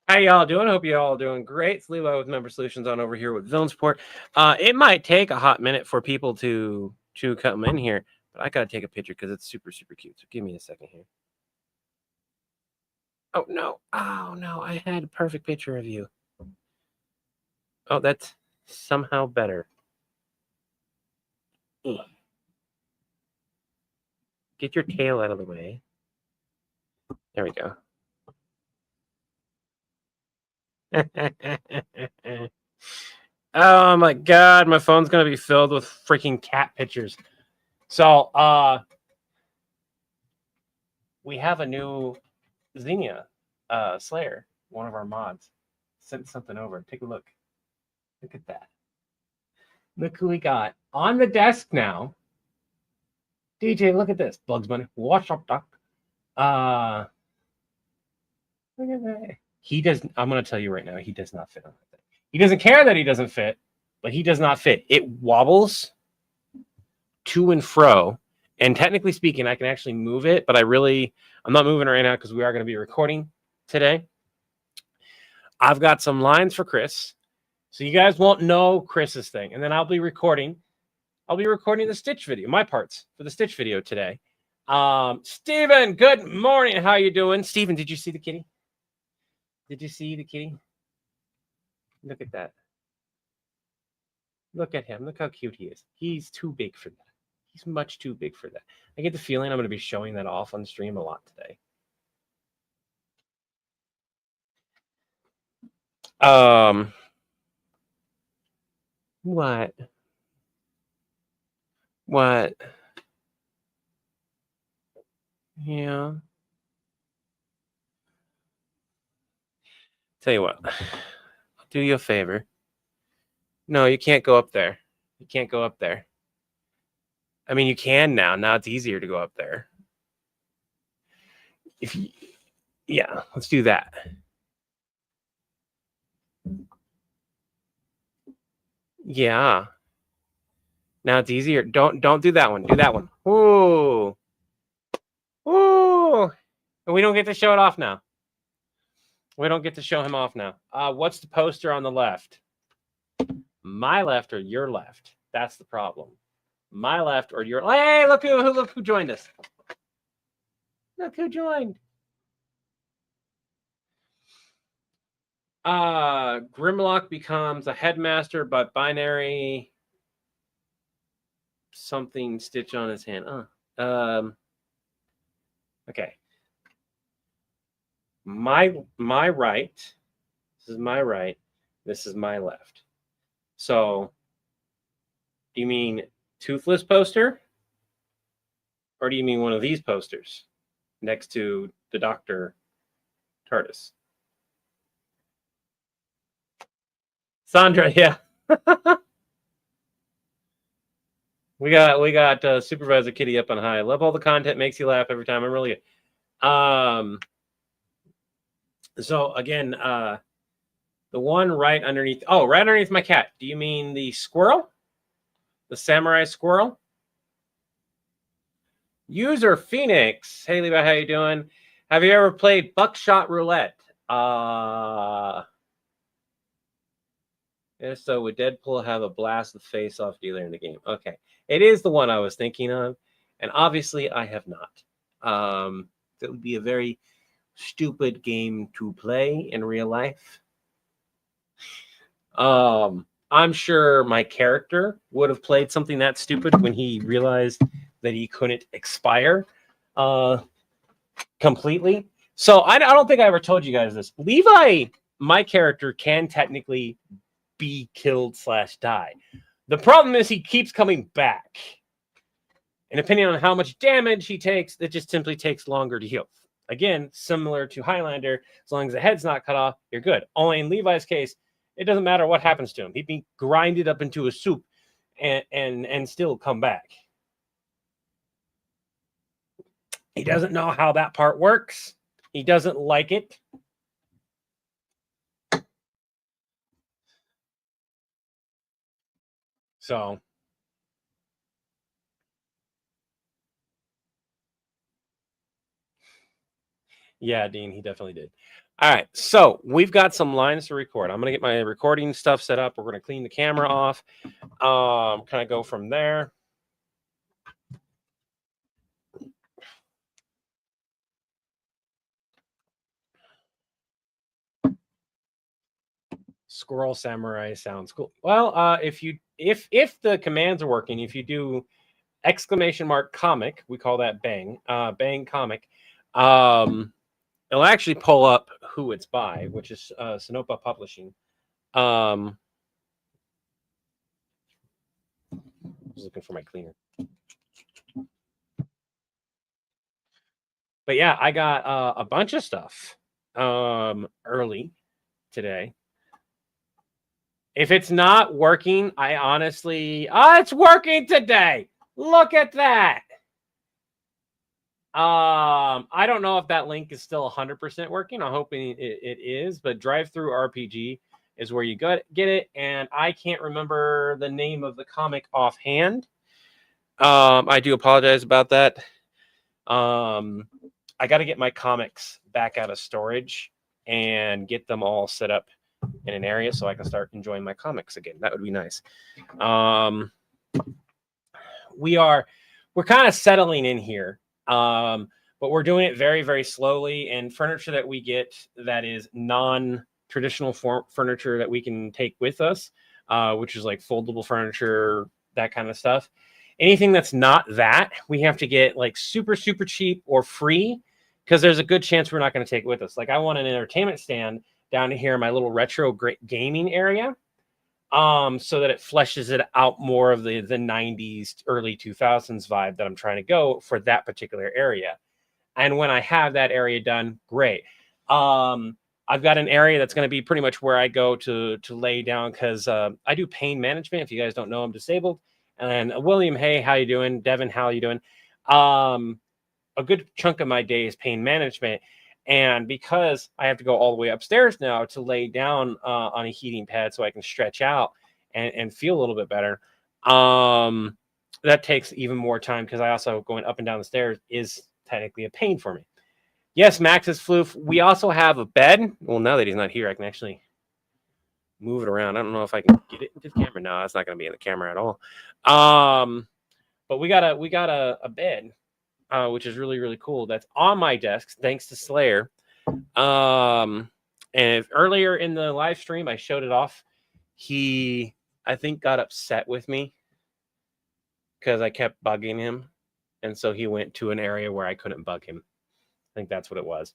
How y'all doing? Hope you all doing great. It's Levi with Member Solutions on over here with Villain Support. It might take a hot minute for people to come in here, but I gotta take a picture because it's super super cute. So give me a second here. Oh no! Oh no! I had a perfect picture of you. Oh, that's somehow better. Get your tail out of the way. There we go. Oh my god, my phone's gonna be filled with freaking cat pictures. So, we have a new Xenia Slayer, one of our mods, sent something over. Take a look. Look at that. Look who we got on the desk now. DJ, look at this. Bugs Bunny. What's up, Doc? Look at that. He does. I'm going to tell you right now, he does not fit on that thing. He doesn't care that he doesn't fit, but he does not fit. It wobbles to and fro. And technically speaking, I can actually move it, but I'm not moving it right now because we are going to be recording today. I've got some lines for Chris. So you guys won't know Chris's thing. And then I'll be recording the Stitch video, my parts for the Stitch video today. Steven, good morning. How you doing? Steven, did you see the kitty? Did you see the kitty? Look at that. Look at him. Look how cute he is. He's too big for that. He's much too big for that. I get the feeling I'm going to be showing that off on stream a lot today. What? What? Yeah. Tell you what. I'll do you a favor. No, you can't go up there. You can't go up there. I mean, you can now. Now it's easier to go up there. Yeah, let's do that. Yeah. Now it's easier. Don't do that one. Do that one. Ooh. Ooh. And we don't get to show it off now. We don't get to show him off now. What's the poster on the left? My left or your left? That's the problem. My left or your. Hey, look who joined us. Look who joined. Grimlock becomes a headmaster, but binary something stitch on his hand. Okay. My right. This is my right. This is my left. So, do you mean toothless poster? Or do you mean one of these posters next to the Dr. TARDIS? Sandra, yeah. we got Supervisor Kitty up on high. I love all the content, makes you laugh every time. I'm really good. So again, the one right underneath my cat. Do you mean the squirrel? The samurai squirrel? User Phoenix. Hey Levi, how you doing? Have you ever played Buckshot Roulette? If so, would Deadpool have a blast with face-off dealer in the game? Okay. It is the one I was thinking of, and obviously I have not. That would be a very stupid game to play in real life. I'm sure my character would have played something that stupid when he realized that he couldn't expire completely. So I don't think I ever told you guys this. Levi, my character, can technically be killed / die. The problem is he keeps coming back. And depending on how much damage he takes, it just simply takes longer to heal. Again, similar to Highlander, as long as the head's not cut off, you're good. Only in Levi's case, it doesn't matter what happens to him. He'd be grinded up into a soup and still come back. He doesn't know how that part works. He doesn't like it. So Yeah, Dean, he definitely did. All right, so we've got some lines to record. I'm gonna get my recording stuff set up. We're gonna clean the camera off. Kind of go from there. Squirrel Samurai sounds cool. Well, if the commands are working, if you do !comic, we call that bang, bang comic, it'll actually pull up who it's by, which is Sinopa Publishing. I was looking for my cleaner. But yeah, I got a bunch of stuff early today. If it's not working, I honestly, it's working today. Look at that. I don't know if that link is still 100% working. I'm hoping it is, but Drive-Thru RPG is where you get it, and I can't remember the name of the comic offhand. I do apologize about that. I got to get my comics back out of storage and get them all set up in an area so I can start enjoying my comics again. That would be nice. We're kind of settling in here. But we're doing it very, very slowly, and furniture that we get that is non-traditional furniture that we can take with us, which is like foldable furniture, that kind of stuff. Anything that's not that, we have to get like super, super cheap or free, because there's a good chance we're not going to take it with us. Like, I want an entertainment stand down here in my little retro gaming area, so that it fleshes it out more of the 90s, early 2000s vibe that I'm trying to go for that particular area. And when I have that area done, great. I've got an area that's going to be pretty much where I go to lay down, because I do pain management. If you guys don't know, I'm disabled. And William, hey, how you doing? Devin, how you doing? A good chunk of my day is pain management. And because I have to go all the way upstairs now to lay down on a heating pad so I can stretch out and feel a little bit better, that takes even more time, because I also, going up and down the stairs is technically a pain for me. Yes, Max's floof. We also have a bed. Well, now that he's not here, I can actually move it around. I don't know if I can get it into the camera. No, it's not going to be in the camera at all. But we got a bed, which is really, really cool. That's on my desk, thanks to Slayer. And earlier in the live stream, I showed it off. He, I think, got upset with me because I kept bugging him. And so he went to an area where I couldn't bug him. I think that's what it was.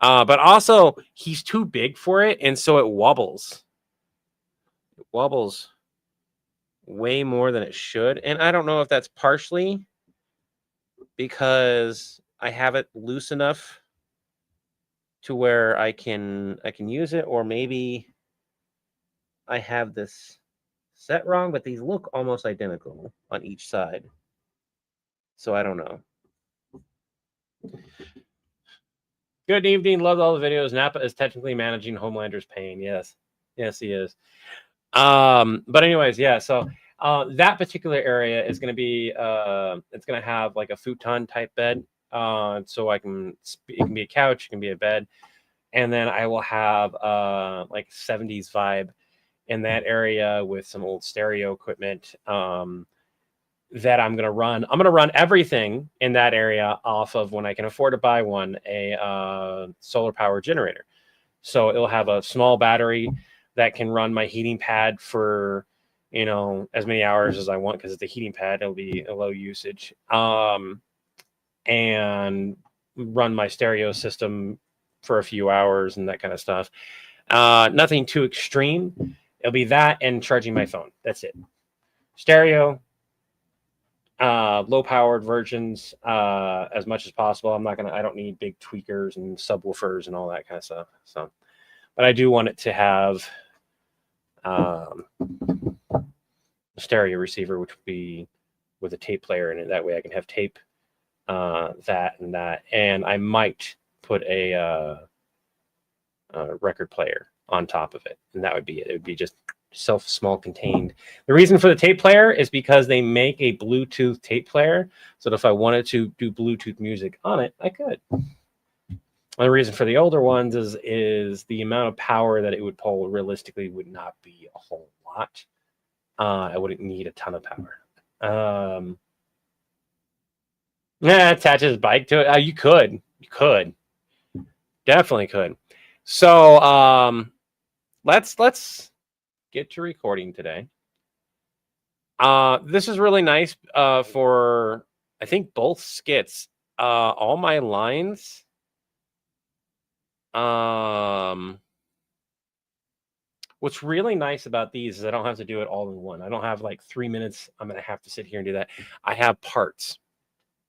But also, he's too big for it, and so it wobbles. It wobbles way more than it should. And I don't know if that's partially because I have it loose enough to where I can use it, or maybe I have this set wrong, but these look almost identical on each side. So I don't know. Good evening. Love all the videos. Napa is technically managing Homelander's pain. Yes. Yes, he is. But anyways, yeah. So that particular area is going to be, it's going to have like a futon type bed. So it can be a couch, it can be a bed. And then I will have like 70s vibe in that area with some old stereo equipment that I'm going to run. I'm going to run everything in that area off of, when I can afford to buy one, a solar power generator. So it'll have a small battery that can run my heating pad for, as many hours as I want, because it's a heating pad. It'll be a low usage. And run my stereo system for a few hours and that kind of stuff. Nothing too extreme. It'll be that and charging my phone. That's it. Stereo, low powered versions, as much as possible. I don't need big tweakers and subwoofers and all that kind of stuff. So, but I do want it to have a stereo receiver, which would be with a tape player in it. That way I can have tape, that and that. And I might put a record player on top of it. And that would be it. It would be just small contained. The reason for the tape player is because they make a Bluetooth tape player, so that if I wanted to do Bluetooth music on it, I could. The reason for the older ones is the amount of power that it would pull realistically would not be a whole lot. I wouldn't need a ton of power. Yeah, attach his bike to it. You could. Definitely could. So let's get to recording today. This is really nice for, I think, both skits. All my lines. What's really nice about these is I don't have to do it all in one. I don't have like 3 minutes. I'm going to have to sit here and do that. I have parts.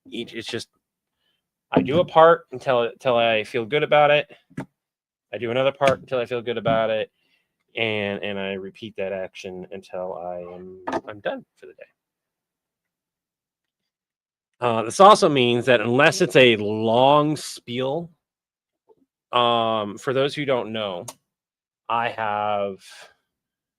It's just, I do a part until I feel good about it. I do another part until I feel good about it. And I repeat that action until I'm done for the day. This also means that unless it's a long spiel, for those who don't know, I have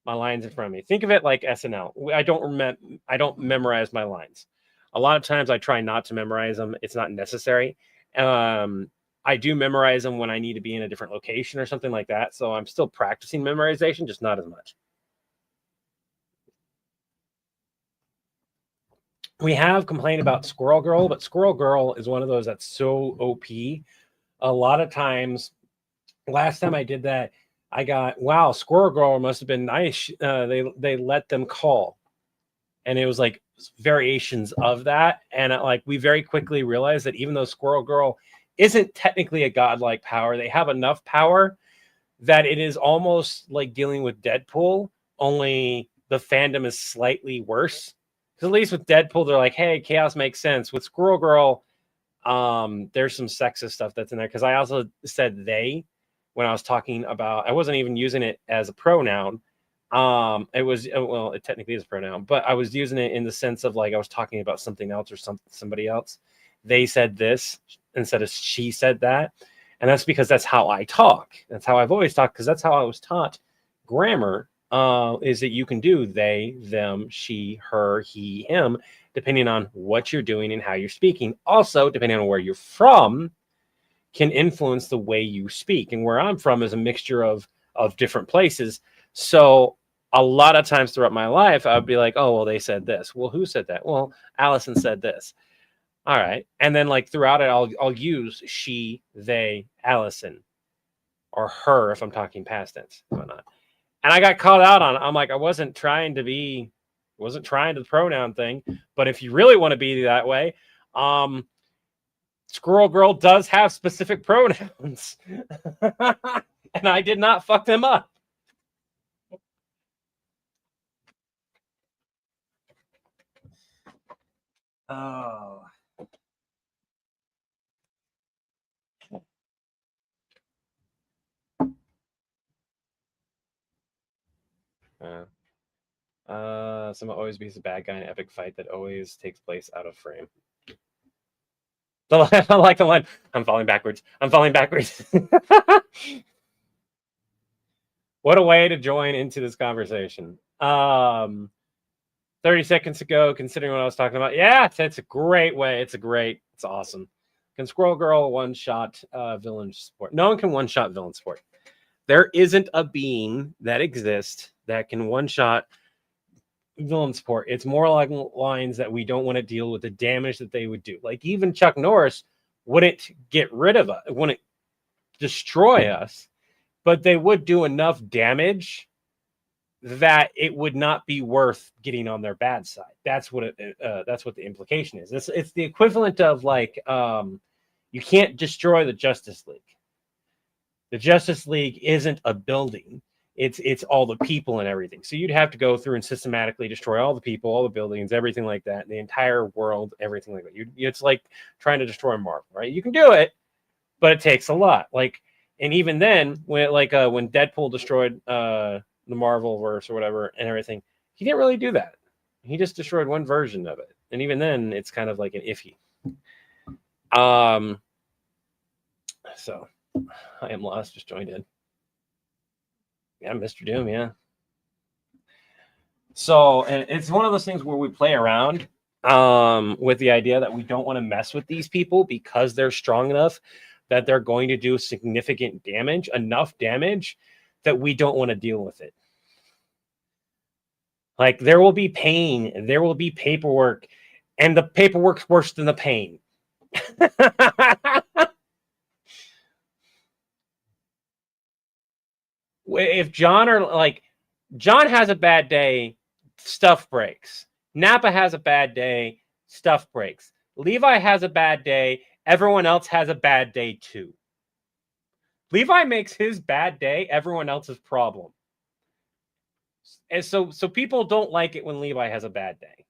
my lines in front of me. Think of it like SNL. I don't memorize my lines. A lot of times I try not to memorize them. It's not necessary. I do memorize them when I need to be in a different location or something like that. So I'm still practicing memorization, just not as much. We have complained about Squirrel Girl, but Squirrel Girl is one of those that's so OP. A lot of times, last time I did that, I got, wow, Squirrel Girl must have been nice. They let them call. And it was like variations of that. And we very quickly realized that even though Squirrel Girl isn't technically a godlike power, they have enough power that it is almost like dealing with Deadpool, only the fandom is slightly worse. Because at least with Deadpool, they're like, hey, chaos makes sense. With Squirrel Girl, there's some sexist stuff that's in there. Because I also said they when I was talking about, I wasn't even using it as a pronoun. It technically is a pronoun, but I was using it in the sense of like I was talking about something else or somebody else. They said this instead of she said that. And that's because that's how I talk. That's how I've always talked, because that's how I was taught grammar, is that you can do they, them, she, her, he, him, depending on what you're doing and how you're speaking. Also, depending on where you're from, can influence the way you speak. And where I'm from is a mixture of different places. So a lot of times throughout my life, I would be like, oh, well, they said this. Well, who said that? Well, Allison said this. All right. And then like throughout it, I'll use she, they, Allison, or her if I'm talking past tense and whatnot. And I got called out on it. I'm like, I wasn't trying the pronoun thing. But if you really want to be that way, Squirrel Girl does have specific pronouns. And I did not fuck them up. Oh. Someone always beats a bad guy in an epic fight that always takes place out of frame. I like the line. I'm falling backwards. What a way to join into this conversation. 30 seconds ago, considering what I was talking about. Yeah, it's a great way. It's awesome. Can Squirrel Girl one-shot villain support? No one can one-shot villain support. There isn't a being that exists that can one-shot villain support. It's more like lines that we don't want to deal with the damage that they would do. Like even Chuck Norris wouldn't get rid of us, wouldn't destroy us, but they would do enough damage that it would not be worth getting on their bad side. That's what the implication is. It's the equivalent of like you can't destroy the Justice League. The Justice League isn't a building. It's all the people and everything. So you'd have to go through and systematically destroy all the people, all the buildings, everything like that, the entire world, everything like that. It's like trying to destroy Marvel, right? You can do it, but it takes a lot. Like, and even then, when Deadpool destroyed the Marvelverse or whatever and everything, he didn't really do that. He just destroyed one version of it, and even then, it's kind of like an iffy. So I am lost. Just joined in. Yeah, Mr. Doom, yeah. So, and it's one of those things where we play around with the idea that we don't want to mess with these people because they're strong enough. that they're going to do significant damage, enough damage that we don't want to deal with it. Like, there will be pain, there will be paperwork, and the paperwork's worse than the pain. If John has a bad day, stuff breaks. Nappa has a bad day, stuff breaks. Levi has a bad day, everyone else has a bad day too. Levi makes his bad day everyone else's problem. And so people don't like it when Levi has a bad day.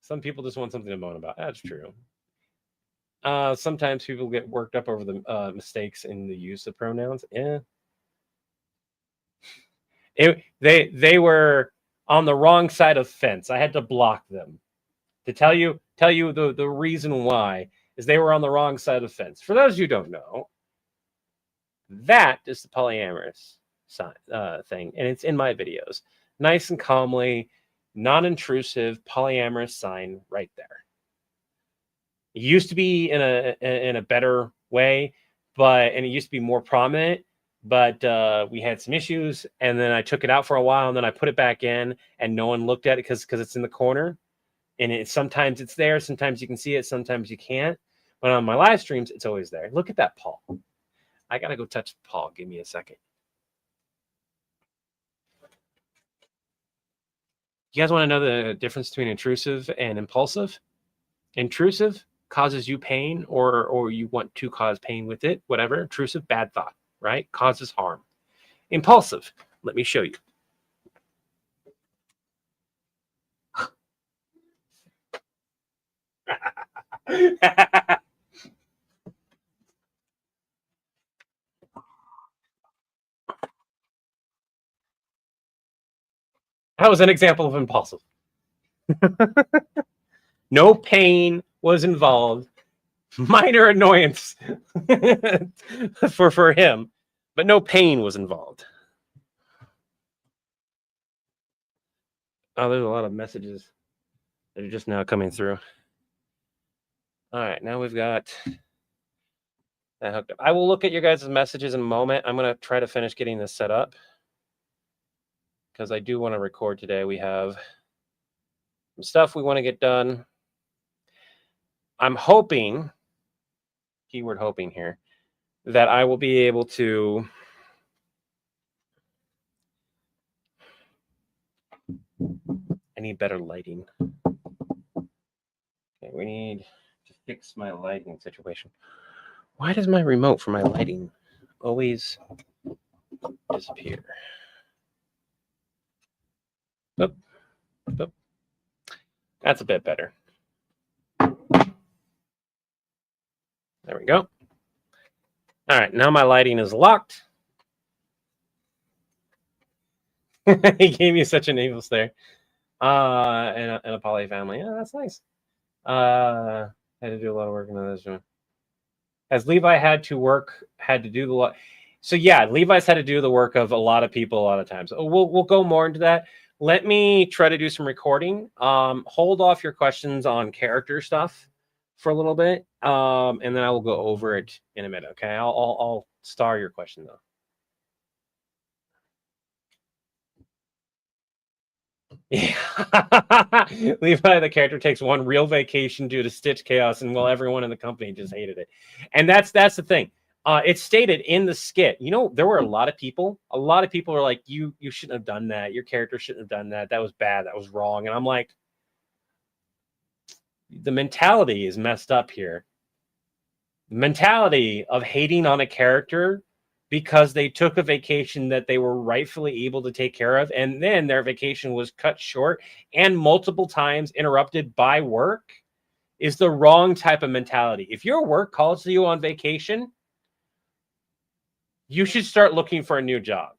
Some people just want something to moan about. That's true. Sometimes people get worked up over the mistakes in the use of pronouns. Yeah. They were on the wrong side of the fence. I had to block them. To tell you the reason why is they were on the wrong side of the fence. For those who don't know, that is the polyamorous thing, and it's in my videos. Nice and calmly, non-intrusive polyamorous sign right there. It used to be in a better way, and it used to be more prominent, but we had some issues, and then I took it out for a while, and then I put it back in, and no one looked at it because it's in the corner, and sometimes it's there, sometimes you can see it, sometimes you can't. But on my live streams, it's always there. Look at that, Paul. I gotta go touch Paul. Give me a second. You guys want to know the difference between intrusive and impulsive? Intrusive causes you pain, or you want to cause pain with it, whatever. Intrusive, bad thought, right? Causes harm. Impulsive, let me show you. That was an example of impulsive. No pain was involved. Minor annoyance for him, but no pain was involved. Oh, there's a lot of messages that are just now coming through. All right, now we've got that hooked up. I will look at your guys' messages in a moment. I'm going to try to finish getting this set up because I do want to record today. We have some stuff we want to get done. I'm hoping, keyword hoping here, that I will be able to I need better lighting. Okay, we need to fix my lighting situation. Why does my remote for my lighting always disappear? Oop. Oop. That's a bit better. There we go. All right, now my lighting is locked. He gave me such an evil stare. And a poly family. Yeah, that's nice. Had to do a lot of work on this one. As Levi had to do the lot. So yeah, Levi's had to do the work of a lot of people a lot of times. We'll go more into that. Let me try to do some recording. Hold off your questions on character stuff for a little bit, and then I will go over it in a minute. Okay, I'll star your question though. Yeah. Levi, the character, takes one real vacation due to Stitch chaos, and everyone in the company just hated it. And that's the thing. It's stated in the skit. You know, there were a lot of people were like, you shouldn't have done that. Your character shouldn't have done that. That was bad. That was wrong. And I'm like, the mentality is messed up here. The mentality of hating on a character because they took a vacation that they were rightfully able to take care of, and then their vacation was cut short and multiple times interrupted by work is the wrong type of mentality. If your work calls you on vacation, you should start looking for a new job.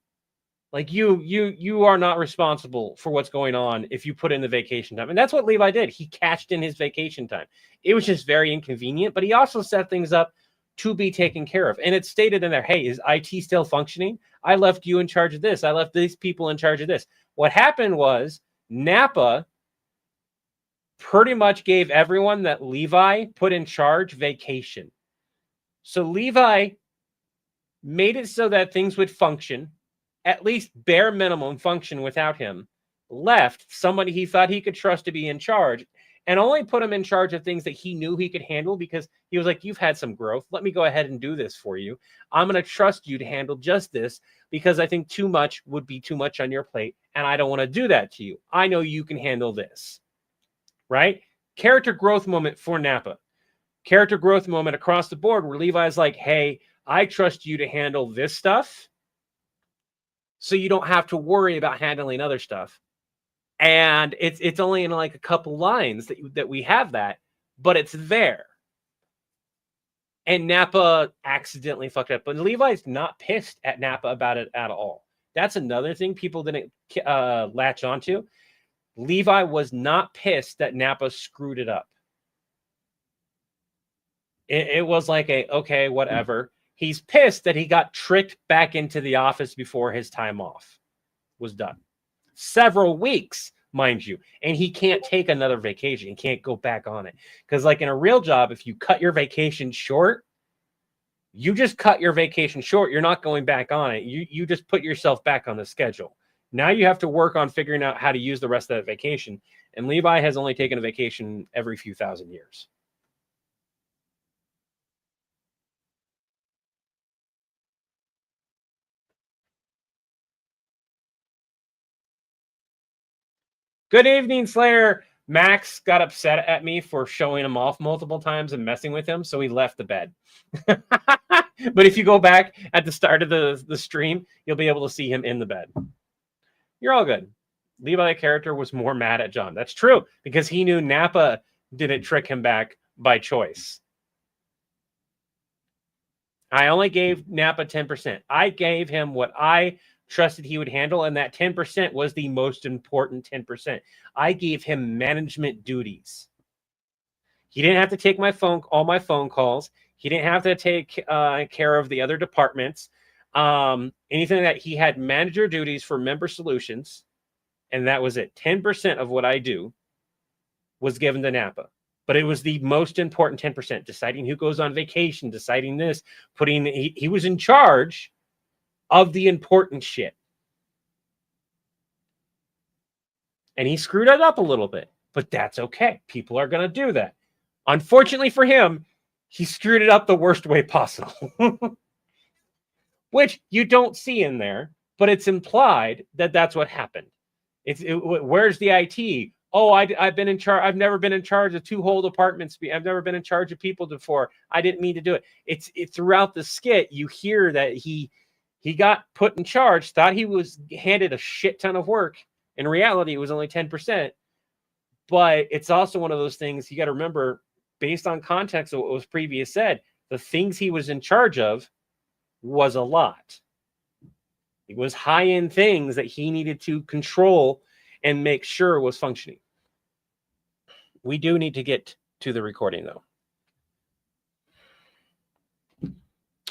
Like you are not responsible for what's going on if you put in the vacation time. And that's what Levi did. He cashed in his vacation time. It was just very inconvenient, but he also set things up to be taken care of. And it's stated in there, hey, is IT still functioning? I left you in charge of this. I left these people in charge of this. What happened was Nappa pretty much gave everyone that Levi put in charge vacation. So Levi made it so that things would function, at least bare minimum function without him, left somebody he thought he could trust to be in charge, and only put him in charge of things that he knew he could handle because he was like, you've had some growth. Let me go ahead and do this for you. I'm going to trust you to handle just this because I think too much would be too much on your plate, and I don't want to do that to you. I know you can handle this, right? Character growth moment for Nappa. Character growth moment across the board where Levi's like, hey, I trust you to handle this stuff so you don't have to worry about handling other stuff. And it's only in like a couple lines that we have that, but it's there. And Nappa accidentally fucked up. But Levi's not pissed at Nappa about it at all. That's another thing people didn't latch onto. Levi was not pissed that Nappa screwed it up. It was like okay, whatever. He's pissed that he got tricked back into the office before his time off was done. Several weeks, mind you. And he can't take another vacation. He can't go back on it. Because like in a real job, if you cut your vacation short, you just cut your vacation short. You're not going back on it. You just put yourself back on the schedule. Now you have to work on figuring out how to use the rest of that vacation. And Levi has only taken a vacation every few thousand years. Good evening, Slayer. Max got upset at me for showing him off multiple times and messing with him, so he left the bed. But if you go back at the start of the stream, you'll be able to see him in the bed. You're all good. Levi character was more mad at John. That's true, because he knew Nappa didn't trick him back by choice. I only gave Nappa 10%. I gave him what I trusted he would handle, and that 10% was the most important 10%. I gave him management duties. He didn't have to take all my phone calls. He didn't have to take care of the other departments. Anything that he had manager duties for member solutions, and that was it. 10% of what I do was given to Nappa. But it was the most important 10%, deciding who goes on vacation, deciding this, he was in charge of the important shit. And he screwed it up a little bit, but that's okay. People are going to do that. Unfortunately for him, he screwed it up the worst way possible, which you don't see in there, but it's implied that that's what happened. Where's the IT? Oh, I've been in charge. I've never been in charge of 2 whole departments. I've never been in charge of people before. I didn't mean to do it. It's throughout the skit, you hear that he got put in charge, thought he was handed a shit ton of work. In reality, it was only 10%. But it's also one of those things you got to remember, based on context of what was previously said, the things he was in charge of was a lot. It was high-end things that he needed to control and make sure was functioning. We do need to get to the recording, though.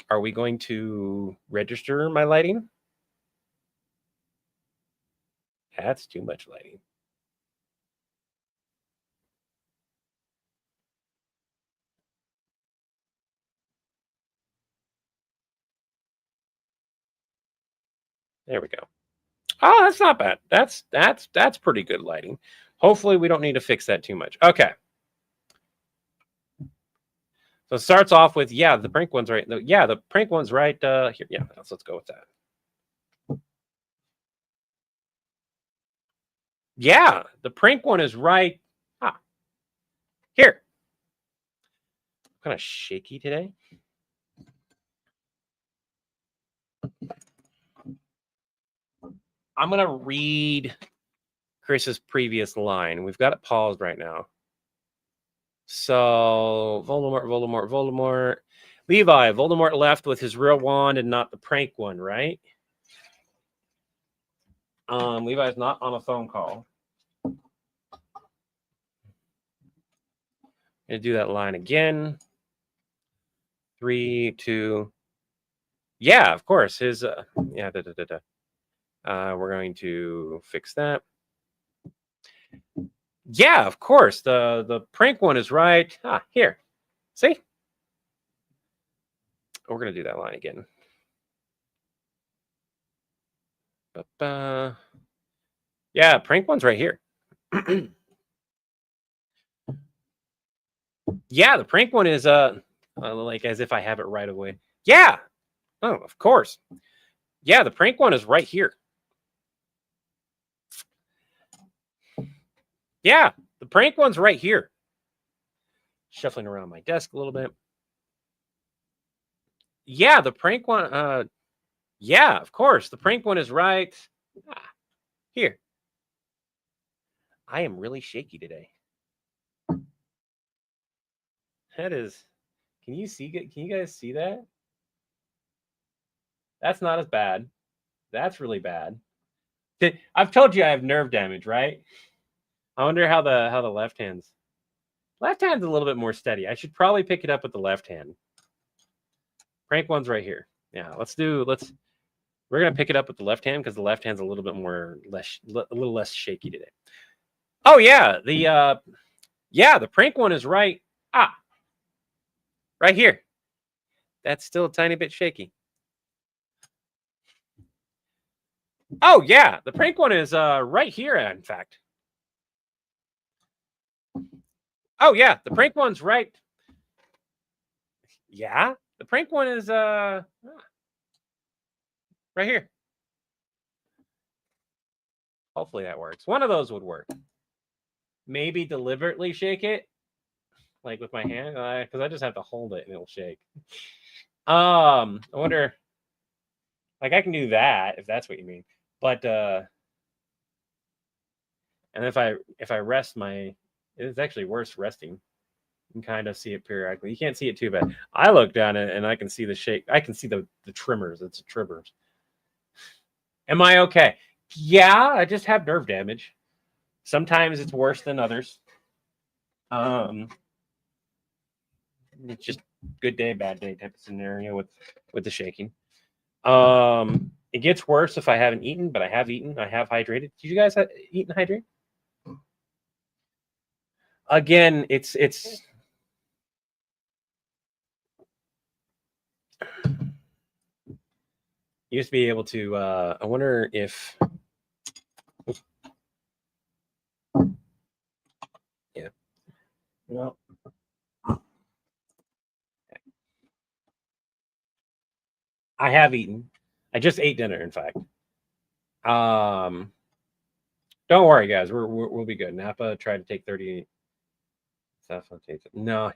Are we going to register my lighting? That's too much lighting. There we go. Oh, that's not bad. That's pretty good lighting. Hopefully we don't need to fix that too much. Okay. So it starts off with, yeah, the prank one's right. Yeah, the prank one's right here. Yeah, let's go with that. Yeah, the prank one is right. Here. I'm kind of shaky today. I'm going to read Chris's previous line. We've got it paused right now. So, Voldemort. Levi, Voldemort left with his real wand and not the prank one, right? Levi's not on a phone call. I'm going to do that line again. 3, 2. Yeah, of course. His, yeah, we're going to fix that. Yeah, of course. The prank one is right. Here. See? We're going to do that line again. Yeah, prank one's right here. Yeah, the prank one is like as if I have it right away. Yeah. Oh, of course. Yeah, the prank one is right here. Yeah, the prank one's right here. Shuffling around my desk a little bit. Yeah, the prank one. Yeah, of course. The prank one is right here. I am really shaky today. That is. Can you see? Can you guys see that? That's not as bad. That's really bad. I've told you I have nerve damage, right? I wonder how the left hand's a little bit more steady. I should probably pick it up with the left hand. Prank one's right here. Yeah, we're gonna pick it up with the left hand because the left hand's a little bit a little less shaky today. Oh yeah, the prank one is right. Right here. That's still a tiny bit shaky. Oh yeah, the prank one is right here. In fact. Oh yeah, the prank one's right. Yeah, the prank one is right here. Hopefully that works. One of those would work. Maybe deliberately shake it, like with my hand, because I just have to hold it and it'll shake. I wonder, like I can do that if that's what you mean, but and if I rest it's actually worse resting. You can kind of see it periodically. You can't see it too bad. I look down and I can see the shake. I can see the trimmers. It's trimmers. Am I okay? Yeah, I just have nerve damage. Sometimes it's worse than others. It's just good day, bad day type of scenario with the shaking. It gets worse if I haven't eaten, but I have eaten. I have hydrated. Did you guys eat and hydrate? Again, it's used to be able to. I wonder if. Yeah. No. I have eaten. I just ate dinner, in fact. Don't worry, guys. We'll be good. Napa tried to take 30. No.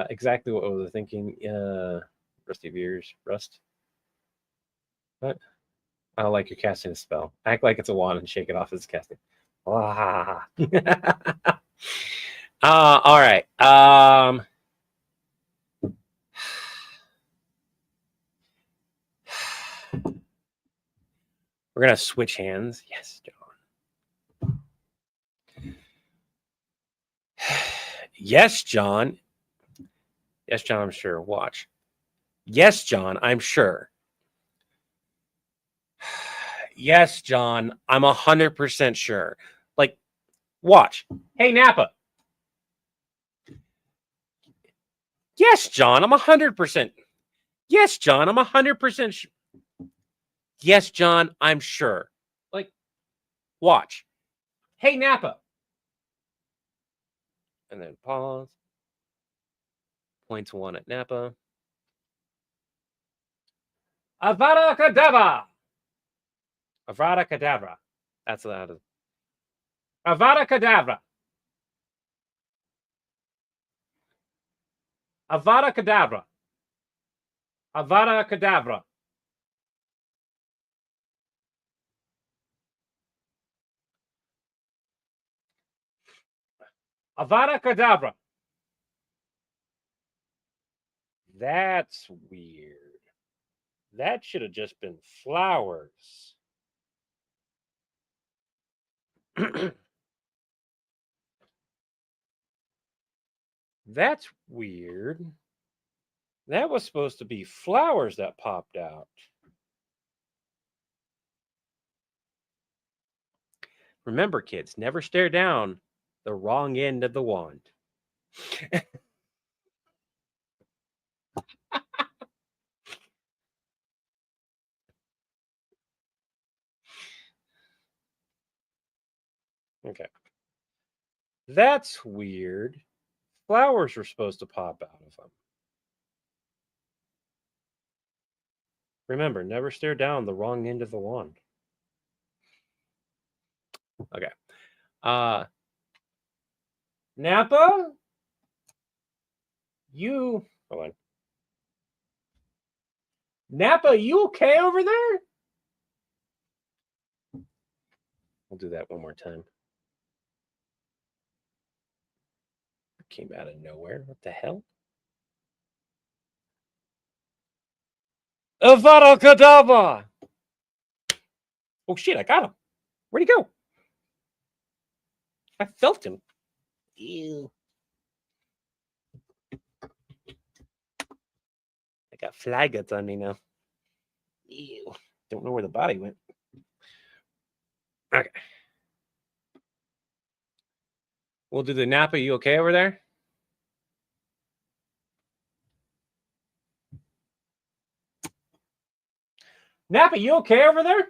Exactly what I was thinking. Rusty Veers, Rust. What? I don't like your casting a spell. Act like it's a wand and shake it off as casting. Ah. All right. We're gonna switch hands. Yes, John. Yes, John. Yes, John, I'm sure. Watch. Yes, John, I'm sure. Yes, John, I'm 100% sure. Like, watch. Hey, Napa. Yes, John, I'm 100%. Yes, John, I'm 100% sure. Yes, John, I'm sure. Like, watch. Hey, Napa. And then pause. Points one at Napa. Avada Kedavra. Avada Kedavra. That's that. Avada Kedavra. Avada Kedavra. Avada Kedavra. Avada Kedavra. That's weird. That should have just been flowers. That's weird. That was supposed to be flowers that popped out. Remember, kids, never stare down the wrong end of the wand. Okay. That's weird. Flowers were supposed to pop out of them. Remember, never stare down the wrong end of the wand. Okay. Napa? Hold on. Napa, you okay over there? We'll do that one more time. Came out of nowhere. What the hell? Avada Kedavra! Oh shit, I got him. Where'd he go? I felt him. Ew. I got fly guts on me now. Ew. Don't know where the body went. Okay. We'll do the Napa. You okay over there? Napa, you okay over there?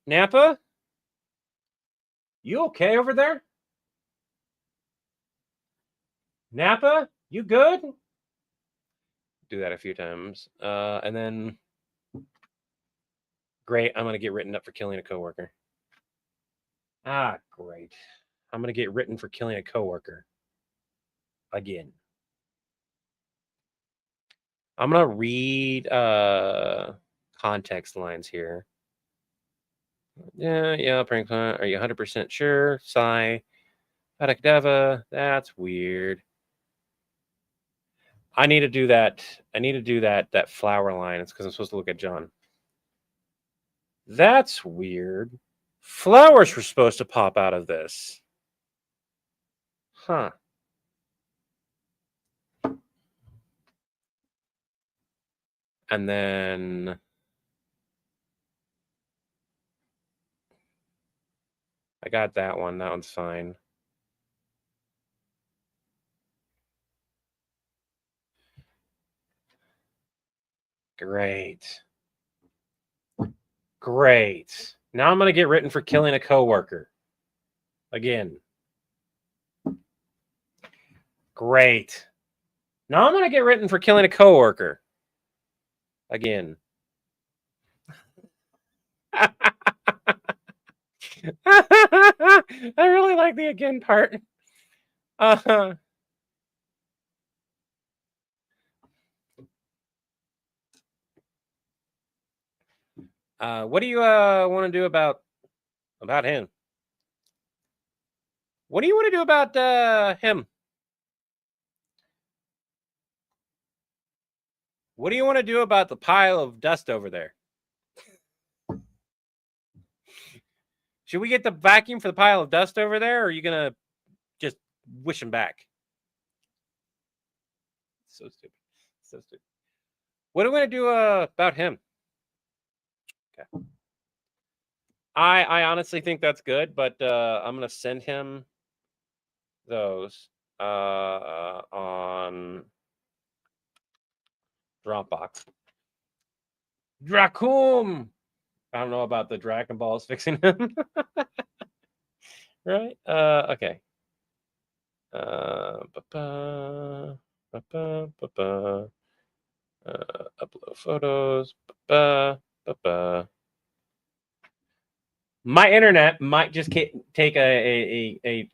Napa? You okay over there? Napa, you good? Do that a few times. And then great, I'm gonna get written up for killing a coworker. Ah, great. I'm gonna get written for killing a coworker. Again. I'm gonna read context lines here. Yeah, prank phone. Are you 100% sure? Sigh. Padakdeva. That's weird. I need to do that. I need to do that flower line. It's because I'm supposed to look at John. That's weird. Flowers were supposed to pop out of this. Huh. And then I got that one. That one's fine. Great. Great. Now I'm going to get written for killing a coworker. Again. Great. Now I'm going to get written for killing a coworker. Again. I really like the again part. What do you want to do about him? What do you want to do about him? What do you want to do about the pile of dust over there? Should we get the vacuum for the pile of dust over there, or are you gonna just wish him back? So stupid. So stupid. What do we want to do about him? Okay. I honestly think that's good, but I'm gonna send him those on Dropbox. Dracum. I don't know about the Dragon Balls fixing him. Right? Okay. Upload photos. My internet might just take a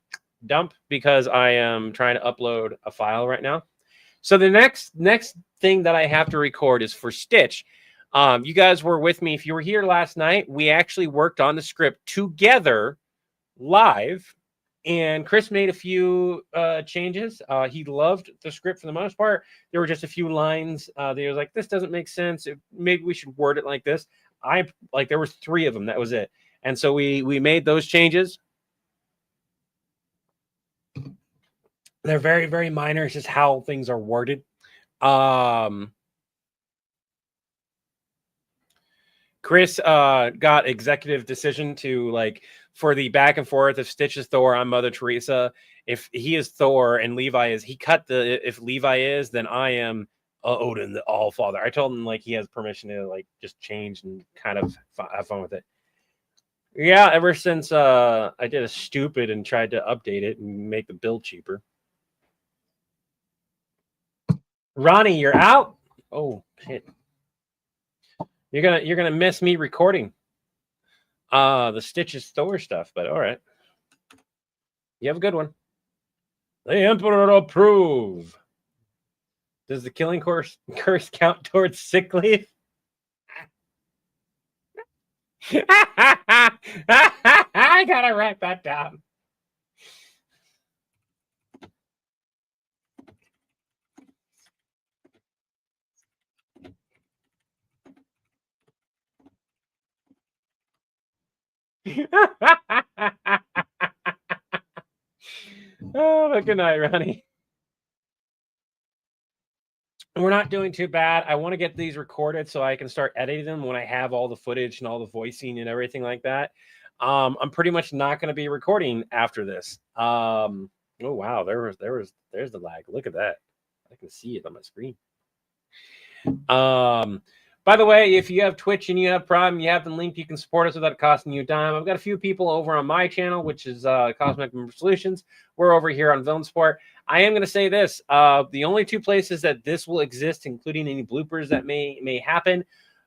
dump because I am trying to upload a file right now. So the next thing that I have to record is for Stitch. You guys were with me. If you were here last night, we actually worked on the script together live, and Chris made a few changes. He loved the script for the most part. There were just a few lines that he was like, this doesn't make sense. Maybe we should word it like this. There were 3 of them. That was it. And so we made those changes. They're very, very minor. It's just how things are worded. Chris got executive decision to for the back and forth. If Stitch is Thor, I'm Mother Teresa. If he is Thor and Levi is, he cut if Levi is, then I am Odin, the All Father. I told him he has permission to just change and kind of have fun with it. Yeah, ever since I did a stupid and tried to update it and make the build cheaper. Ronnie, you're out. Oh shit! You're gonna miss me recording the Stitches Thor stuff, but all right. You have a good one. The Emperor approve. Does the killing curse count towards sick leave? I gotta write that down. Oh, good night, Ronnie. We're not doing too bad. I want to get these recorded so I can start editing them when I have all the footage and all the voicing and everything like that. I'm pretty much not going to be recording after this. Oh wow, there's the lag. Look at that. I can see it on my screen. By the way, if you have Twitch and you have Prime, you have the link, you can support us without costing you a dime. I've got a few people over on my channel, which is Cosmic Member Solutions. We're over here on Villain Support. I am going to say this: the only two places that this will exist, including any bloopers that may happen,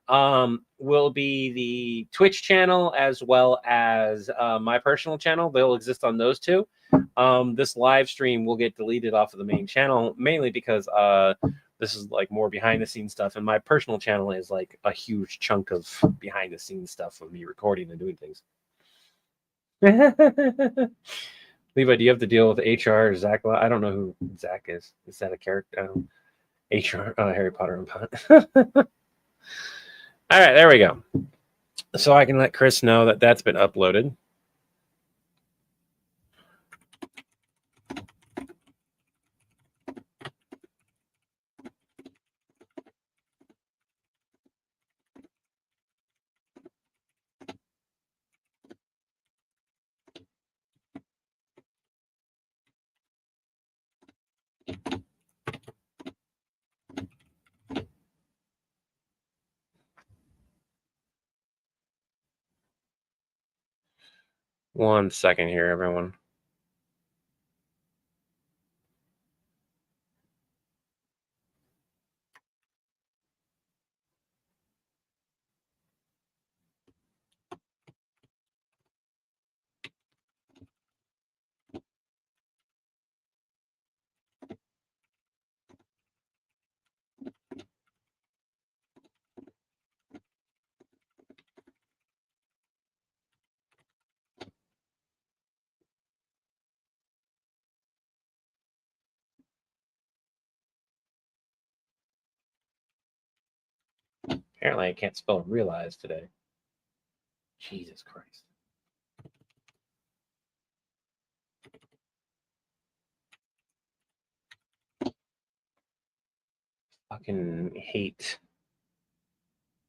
will be the Twitch channel as well as my personal channel. They'll exist on those two. This live stream will get deleted off of the main channel, mainly because this is like more behind the scenes stuff, and my personal channel is like a huge chunk of behind the scenes stuff of me recording and doing things. Levi, do you have to deal with HR or Zach? I don't know who Zach is. Is that a character? HR, Harry Potter and Pot. All right, there we go. So I can let Chris know that that's been uploaded. One second here, everyone. Apparently, I can't spell realize today. Jesus Christ. Fucking hate.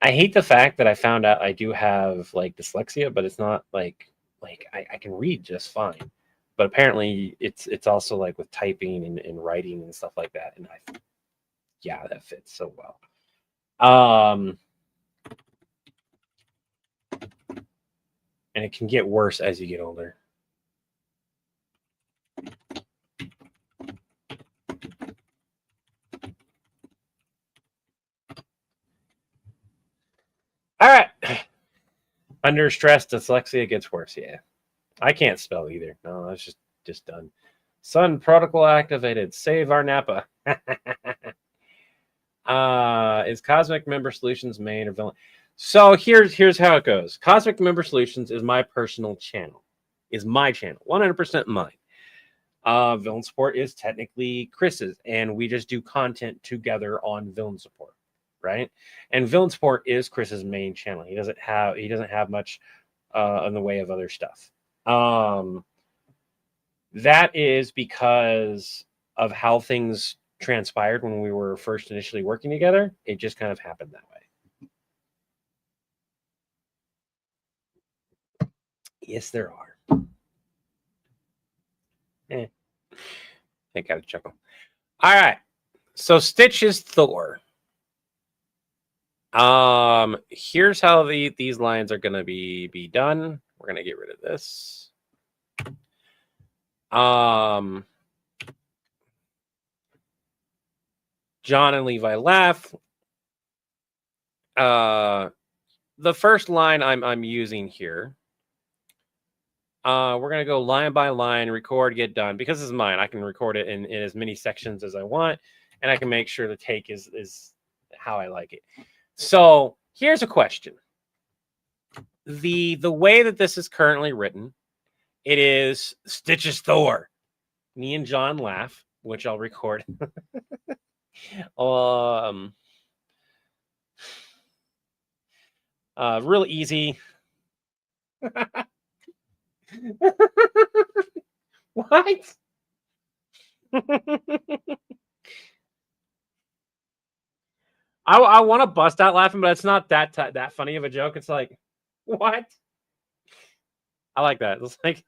I hate the fact that I found out I do have like dyslexia, but it's not like I can read just fine. But apparently it's also like with typing and writing and stuff like that. And yeah, that fits so well. And it can get worse as you get older. All right. Under stress, dyslexia gets worse. Yeah. I can't spell either. No, that's just done. Sun protocol activated. Save our Napa. Is Cosmic Member Solutions main or villain? So here's how it goes. Cosmic Member Solutions is my personal channel. Is my channel. 100% mine. Villain Support is technically Chris's, and we just do content together on Villain Support, right? And Villain Support is Chris's main channel. He doesn't have much in the way of other stuff. That is because of how things transpired when we were first initially working together. It just kind of happened that way. Yes, there are. I got a chuckle. All right. So Stitches Thor. Here's how these lines are going to be done. We're gonna get rid of this. John and Levi laugh. The first line I'm using here. We're gonna go line by line, record, get done. Because this is mine, I can record it in as many sections as I want, and I can make sure the take is how I like it. So here's a question. The way that this is currently written, it is Stitches Thor. Me and John laugh, which I'll record. Real easy. What? I want to bust out laughing, but it's not that funny of a joke. It's like, what? I like that. It's like,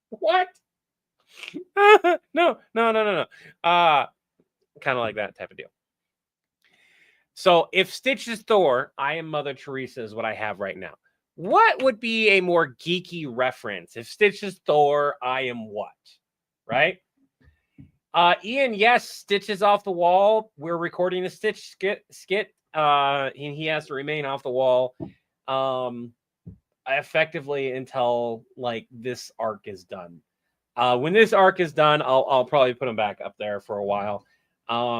what? No. Kind of like that type of deal. So if Stitch is Thor, I am Mother Teresa is what I have right now. What would be a more geeky reference? If Stitch is Thor, I am what? Right? Ian, yes, Stitch is off the wall. We're recording a Stitch skit. And he has to remain off the wall effectively until like this arc is done. When this arc is done, I'll probably put him back up there for a while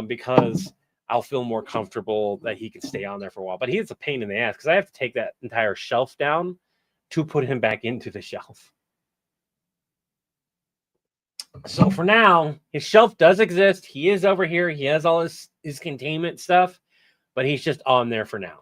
because I'll feel more comfortable that he can stay on there for a while. But he's a pain in the ass because I have to take that entire shelf down to put him back into the shelf. So for now, his shelf does exist. He is over here. He has all his containment stuff, but he's just on there for now.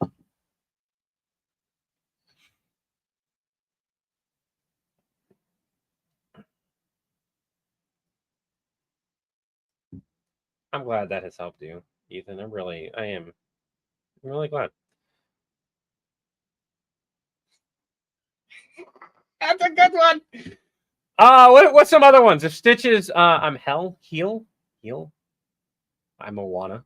I'm glad that has helped you, Ethan. I am really glad. That's a good one. What's some other ones? If Stitch is I'm Heal. I'm Moana.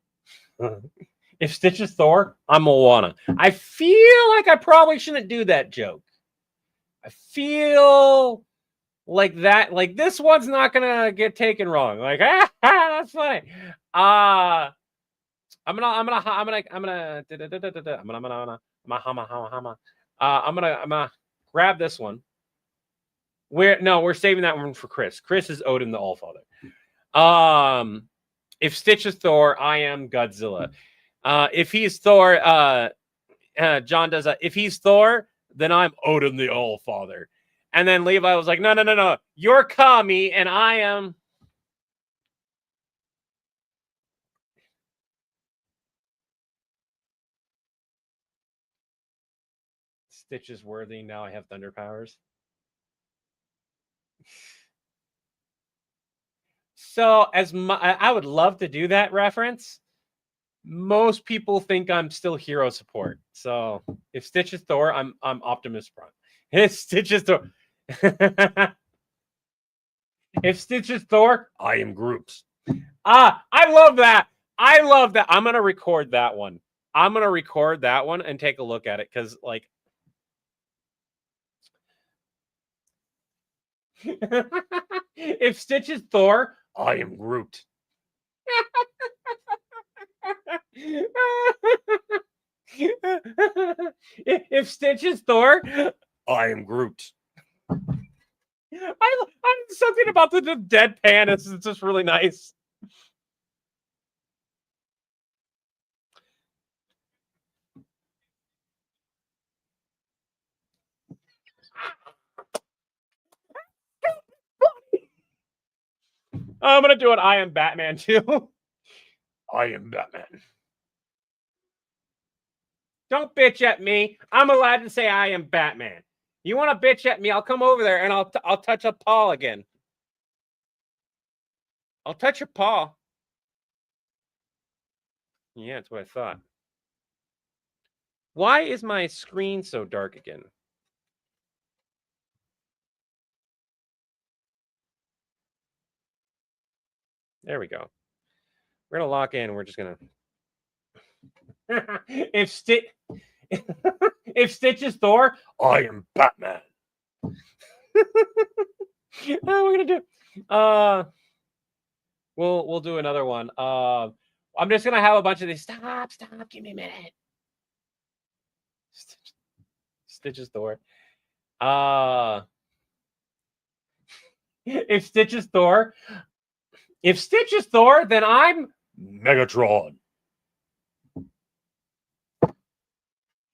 If Stitch is Thor, I'm Moana. I feel like I probably shouldn't do that joke. I feel like that, like this one's not gonna get taken wrong. Like, that's funny. I'm gonna grab this one. We're saving that one for Chris. Chris is Odin the Allfather. If Stitch is Thor, I am Godzilla. If he's Thor, John does if he's Thor, then I'm Odin the Allfather. And then Levi was like, no. You're Kami, and I am. Stitch is worthy. Now I have thunder powers. So I would love to do that reference. Most people think I'm still hero support. So if Stitch is Thor, I'm Optimus Prime. If Stitch is Thor, if Stitch is Thor, I am Groot. I love that. I'm gonna record that one. And take a look at it because, like, if Stitch is Thor, I am Groot. If Stitch is Thor, I am Groot. I something about the deadpan is just really nice. I'm gonna do it. I am Batman too. I am Batman. Don't bitch at me. I'm allowed to say I am Batman. You want to bitch at me? I'll come over there and I'll touch a paw again. I'll touch your paw. Yeah, that's what I thought. Why is my screen so dark again? There we go. We're gonna lock in. We're just gonna. if Stitch is Thor, I am Batman. we're gonna do. We'll do another one. I'm just gonna have a bunch of these. Stop! Give me a minute. Stitch is Thor. If Stitch is Thor, then I'm Megatron.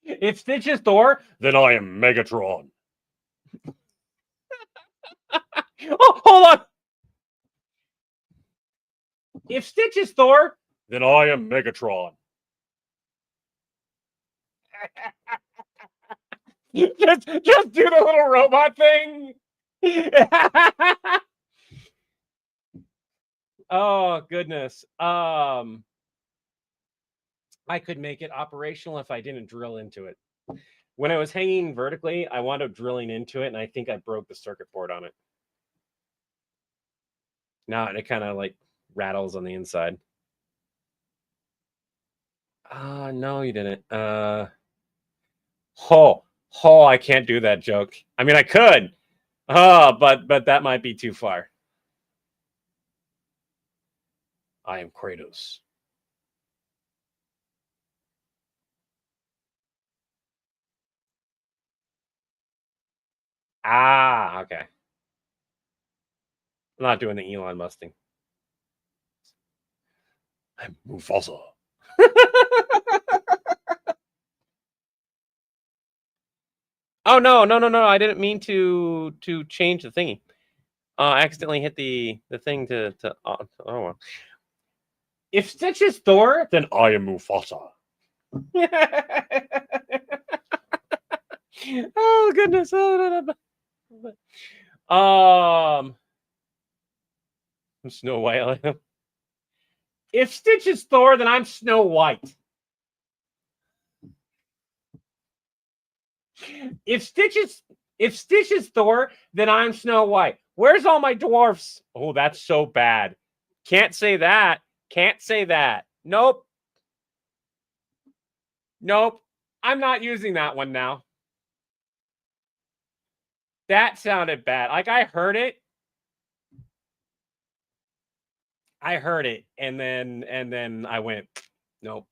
If Stitch is Thor, then I am Megatron. Oh, hold on. If Stitch is Thor, then I am Megatron. just do the little robot thing. Oh goodness. I could make it operational if I didn't drill into it. When I was hanging vertically, I wound up drilling into it, and I think I broke the circuit board on it. Now it kind of like rattles on the inside. No, you didn't. I can't do that joke. I mean, I could. But that might be too far. I am Kratos. Okay. I'm not doing the Elon Musk thing. I'm Mufasa. Oh no! I didn't mean to change the thingy. I accidentally hit the thing to oh well. If Stitch is Thor, then I am Mufasa. Oh goodness. Snow White. If Stitch is Thor, then I'm Snow White. If Stitch is Thor, then I'm Snow White. Where's all my dwarfs? Oh, that's so bad. Can't say that. Nope. I'm not using that one now. That sounded bad. Like I heard it, and then I went, nope.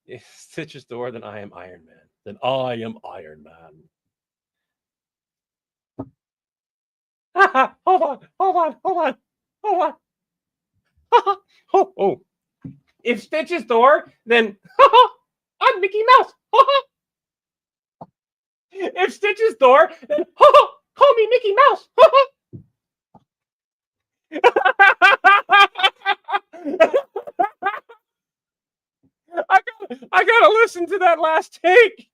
If Stitch is Thor, then I am Iron Man. Then I am Iron Man. Hold on. Oh. If Stitch is Thor, then I'm Mickey Mouse. If Stitch is Thor, then call me Mickey Mouse. I gotta listen to that last take.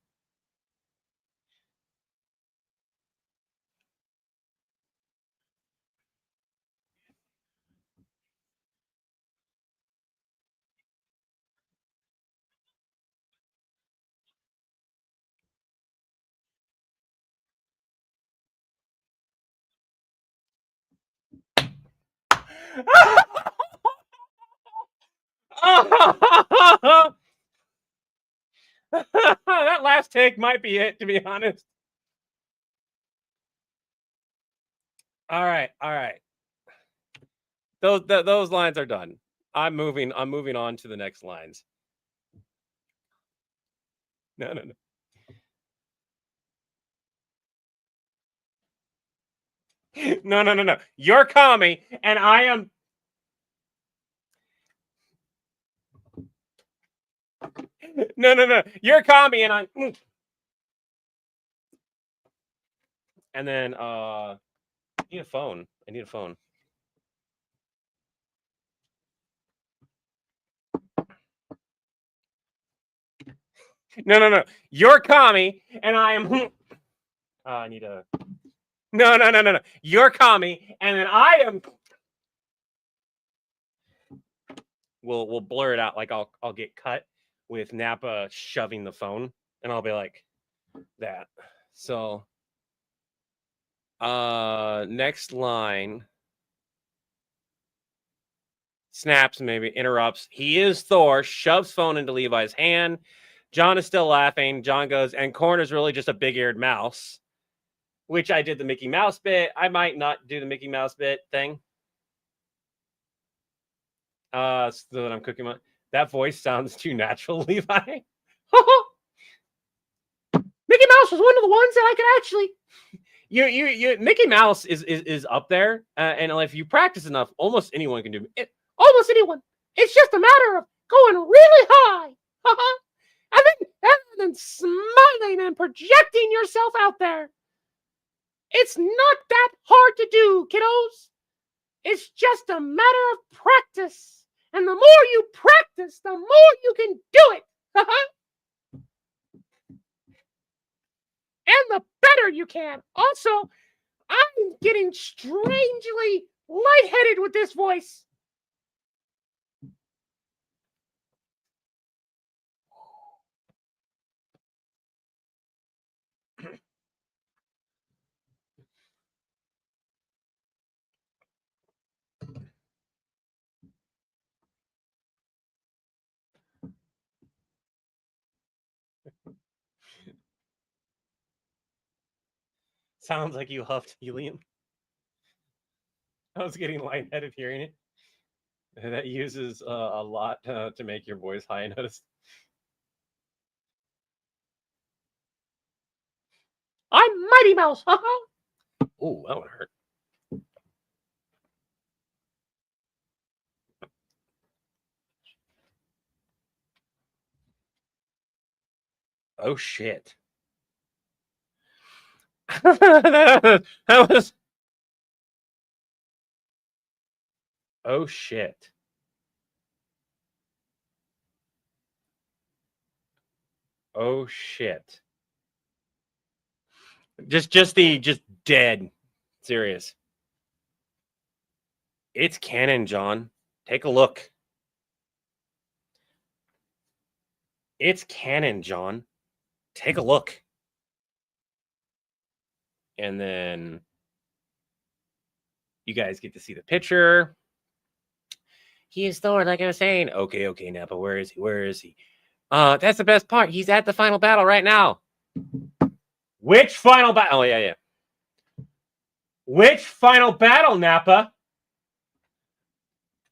That last take might be it, to be honest. All right. Those lines are done. I'm moving on to the next lines. No. No. You're Kami, and I am. No. You're Kami, and I'm. And then I need a phone. No. You're Kami, and I am. I need a. No. You're Kami, and then I am. We'll blur it out. Like I'll get cut with Nappa shoving the phone, and I'll be like that. So next line. Snaps, maybe interrupts. He is Thor, shoves phone into Levi's hand. John is still laughing. John goes, and corn is really just a big-eared mouse, which I did the Mickey Mouse bit. I might not do the Mickey Mouse bit thing. So that I'm cooking my... That voice sounds too natural, Levi. Mickey Mouse was one of the ones that I could actually... You Mickey Mouse is up there, and if you practice enough, almost anyone can do it. Almost anyone. It's just a matter of going really high, and then smiling and projecting yourself out there. It's not that hard to do, kiddos. It's just a matter of practice, and the more you practice, the more you can do it. And the better you can. Also, I'm getting strangely lightheaded with this voice. Sounds like you huffed helium. I was getting lightheaded hearing it. That uses a lot to make your voice high, I noticed. I'm Mighty Mouse. Oh, that would hurt. Oh, shit. that was... Oh, shit. Oh, shit. Just dead. Serious. It's canon, John. Take a look. It's canon, John. Take a look. And then you guys get to see the picture. He is Thor, like I was saying. Okay, Nappa, where is he? Where is he? That's the best part. He's at the final battle right now. Which final battle? Oh, yeah. Which final battle, Nappa?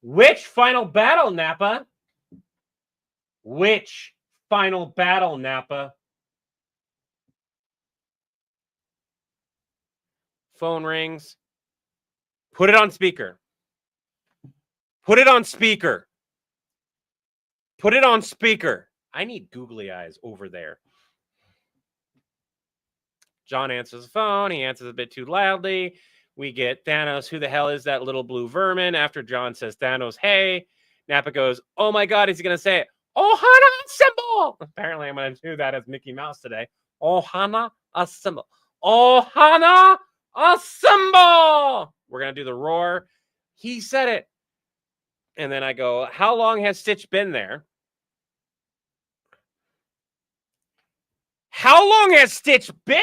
Which final battle, Nappa? Which final battle, Nappa? Phone rings. Put it on speaker. Put it on speaker. Put it on speaker. I need googly eyes over there. John answers the phone. He answers a bit too loudly. We get Thanos. Who the hell is that little blue vermin? After John says Thanos, hey, Nappa goes, oh my God, is he going to say it? Ohana Assemble! Apparently, I'm going to do that as Mickey Mouse today. Ohana Assemble. Ohana Assemble! We're going to do the roar. He said it. And then I go, how long has Stitch been there? How long has Stitch been?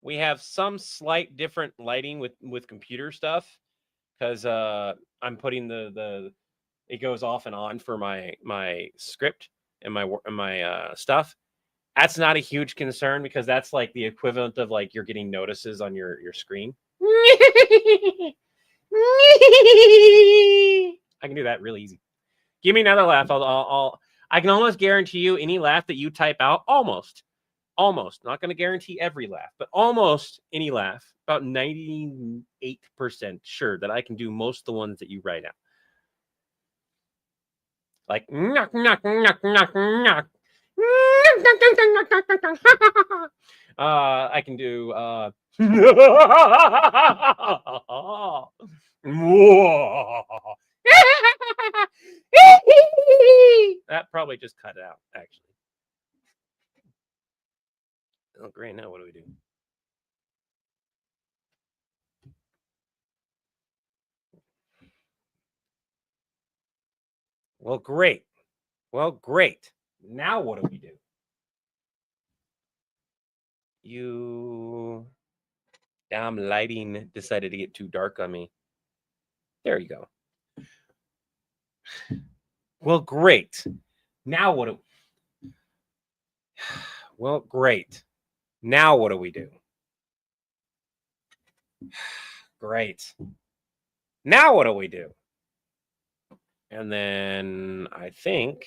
We have some slight different lighting with computer stuff because I'm putting the it goes off and on for my script and my stuff. That's not a huge concern because that's like the equivalent of like you're getting notices on your screen. I can do that really easy. Give me another laugh. I can almost guarantee you any laugh that you type out, almost, not going to guarantee every laugh, but almost any laugh, about 98% sure that I can do most of the ones that you write out. Like, knock, knock, knock, knock, knock. I can do that probably just cut it out, actually. Oh, great. Now what do we do? Well, great. Now what do we do? Damn lighting decided to get too dark on me. There you go. Well, great. Now what do Well, great. Now what do we do? Great. Now what do we do? And then I think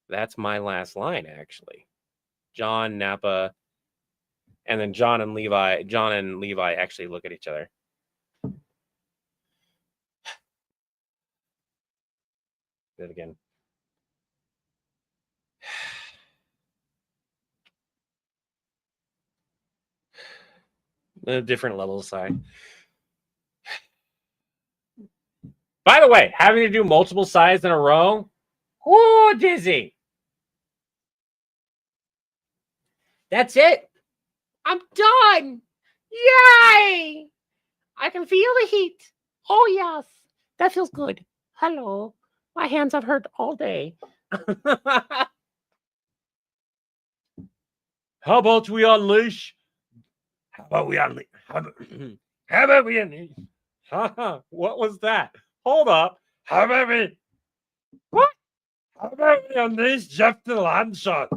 that's my last line, actually. John, Napa, and then John and Levi actually look at each other. Do it again. A different level of sigh. By the way, having to do multiple sighs in a row, oh, dizzy. That's it. I'm done. Yay! I can feel the heat. Oh, yes. That feels good. Hello. My hands have hurt all day. How about we unleash? How about we unleash? How about we unleash? What was that? Hold up. How about we? What? How about we unleash Jeff the Land Shark?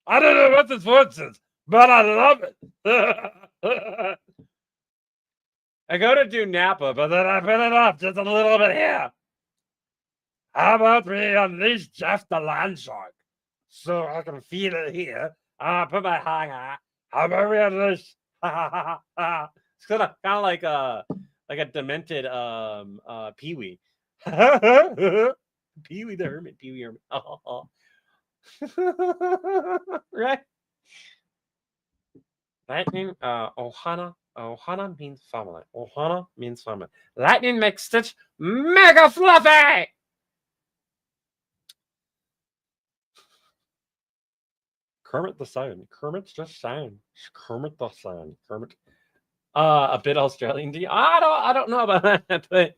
I don't know what this word is, but I love it. I go to do Napa, but then I put it up just a little bit here. How about we unleash Jeff the Land Shark so I can feel it here? I put my hanger. How about we unleash? It's kind of like a demented Pee-wee. Pee-wee the Hermit. Pee-wee Hermit. Oh. Right. Lightning. Ohana. Ohana means family. Ohana means family. Lightning makes Stitch mega fluffy. Kermit the Sound. Kermit's just saying. Kermit the Sound. Kermit. A bit Australian. I don't know about that, but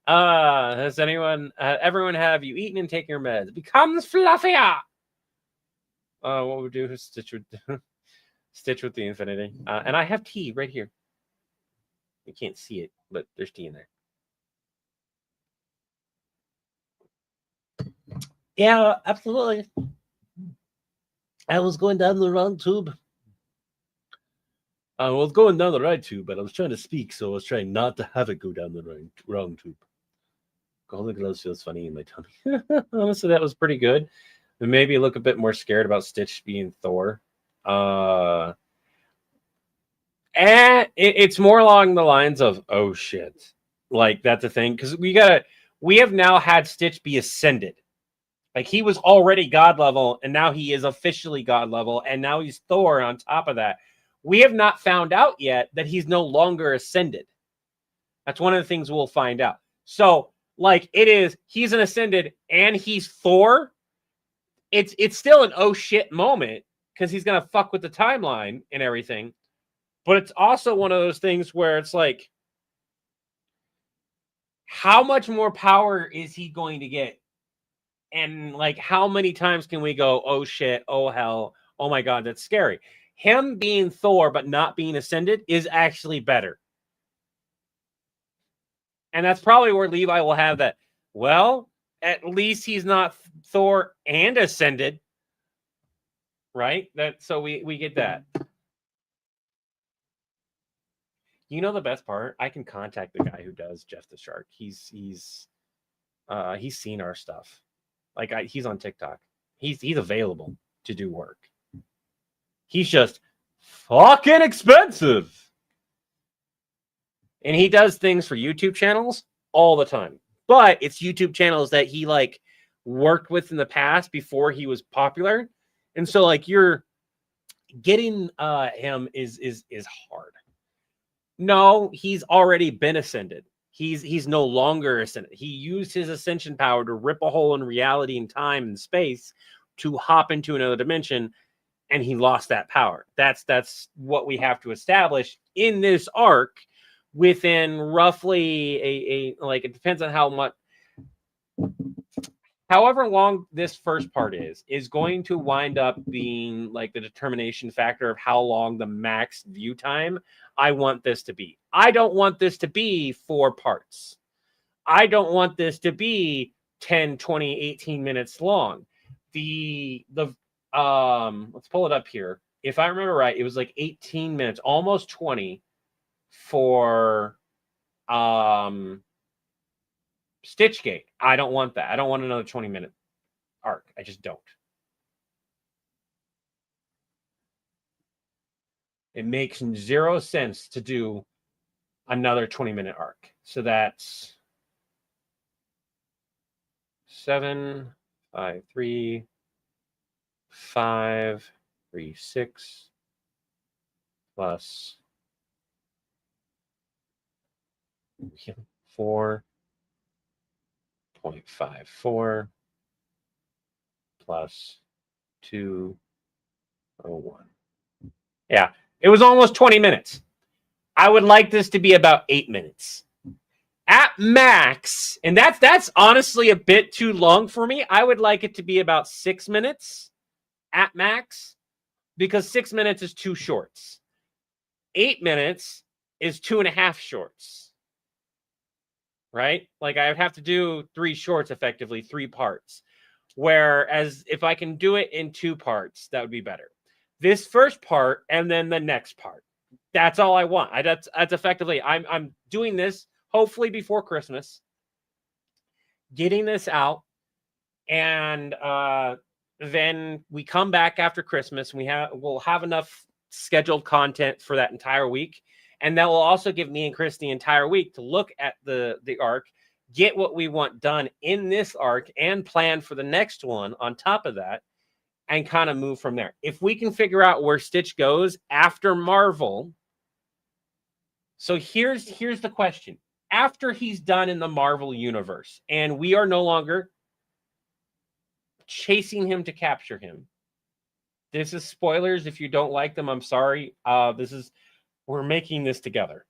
has everyone have you eaten and taken your meds? It becomes fluffier. What would do is Stitch with the infinity. And I have tea right here. You can't see it, but there's tea in there. Yeah, absolutely. I was going down the wrong tube. I was going down the right tube, but I was trying to speak, so I was trying not to have it go down the wrong tube. Golden Gloves feels funny in my tummy. Honestly, that was pretty good. And maybe look a bit more scared about Stitch being Thor. And it's more along the lines of, oh shit. Like, that's a thing. Because we have now had Stitch be ascended. Like, he was already God level, and now he is officially God level, and now he's Thor on top of that. We have not found out yet that he's no longer ascended. That's one of the things we'll find out. So, like, he's an ascended and he's Thor. It's still an oh shit moment because he's gonna fuck with the timeline and everything. But it's also one of those things where it's like, how much more power is he going to get? And like, how many times can we go, oh shit, oh hell, oh my god, that's scary. Him being Thor but not being ascended is actually better. And that's probably where Levi will have that. Well, at least he's not Thor and ascended. Right? So we get that. You know the best part? I can contact the guy who does Jeff the Shark. He's seen our stuff. Like, he's on TikTok. He's available to do work. He's just fucking expensive. And he does things for YouTube channels all the time. But it's YouTube channels that he like worked with in the past before he was popular. And so like, you're getting him is hard. No, he's already been ascended. He's no longer ascended. He used his ascension power to rip a hole in reality and time and space to hop into another dimension, and he lost that power. That's what we have to establish in this arc within roughly a like, it depends on how much, however long this first part is going to wind up being like the determination factor of how long the max view time I want this to be. I don't want this to be 4 parts. I don't want this to be 10, 20, 18 minutes long. Let's pull it up here. If I remember right, it was like 18 minutes, almost 20 for Stitchgate. I don't want that. I don't want another 20-minute arc. I just don't. It makes zero sense to do another 20-minute arc. So that's 7, 5, 3, 5, 3, 6 plus 4.54 plus 201. Yeah, it was almost 20 minutes. I would like this to be about 8 minutes. At max, and that's honestly a bit too long for me. I would like it to be about 6 minutes at max, because 6 minutes is 2 shorts. 8 minutes is 2.5 shorts. Right? Like I would have to do 3 shorts effectively, 3 parts. Whereas if I can do it in 2 parts, that would be better. This first part and then the next part. That's all I want. That's effectively, I'm doing this hopefully before Christmas, getting this out, and then we come back after Christmas. We'll have enough scheduled content for that entire week, and that will also give me and Chris the entire week to look at the arc, get what we want done in this arc, and plan for the next one on top of that, and kind of move from there. If we can figure out where Stitch goes after Marvel. So here's the question. After he's done in the Marvel universe, and we are no longer chasing him to capture him. This is spoilers. If you don't like them, I'm sorry. We're making this together.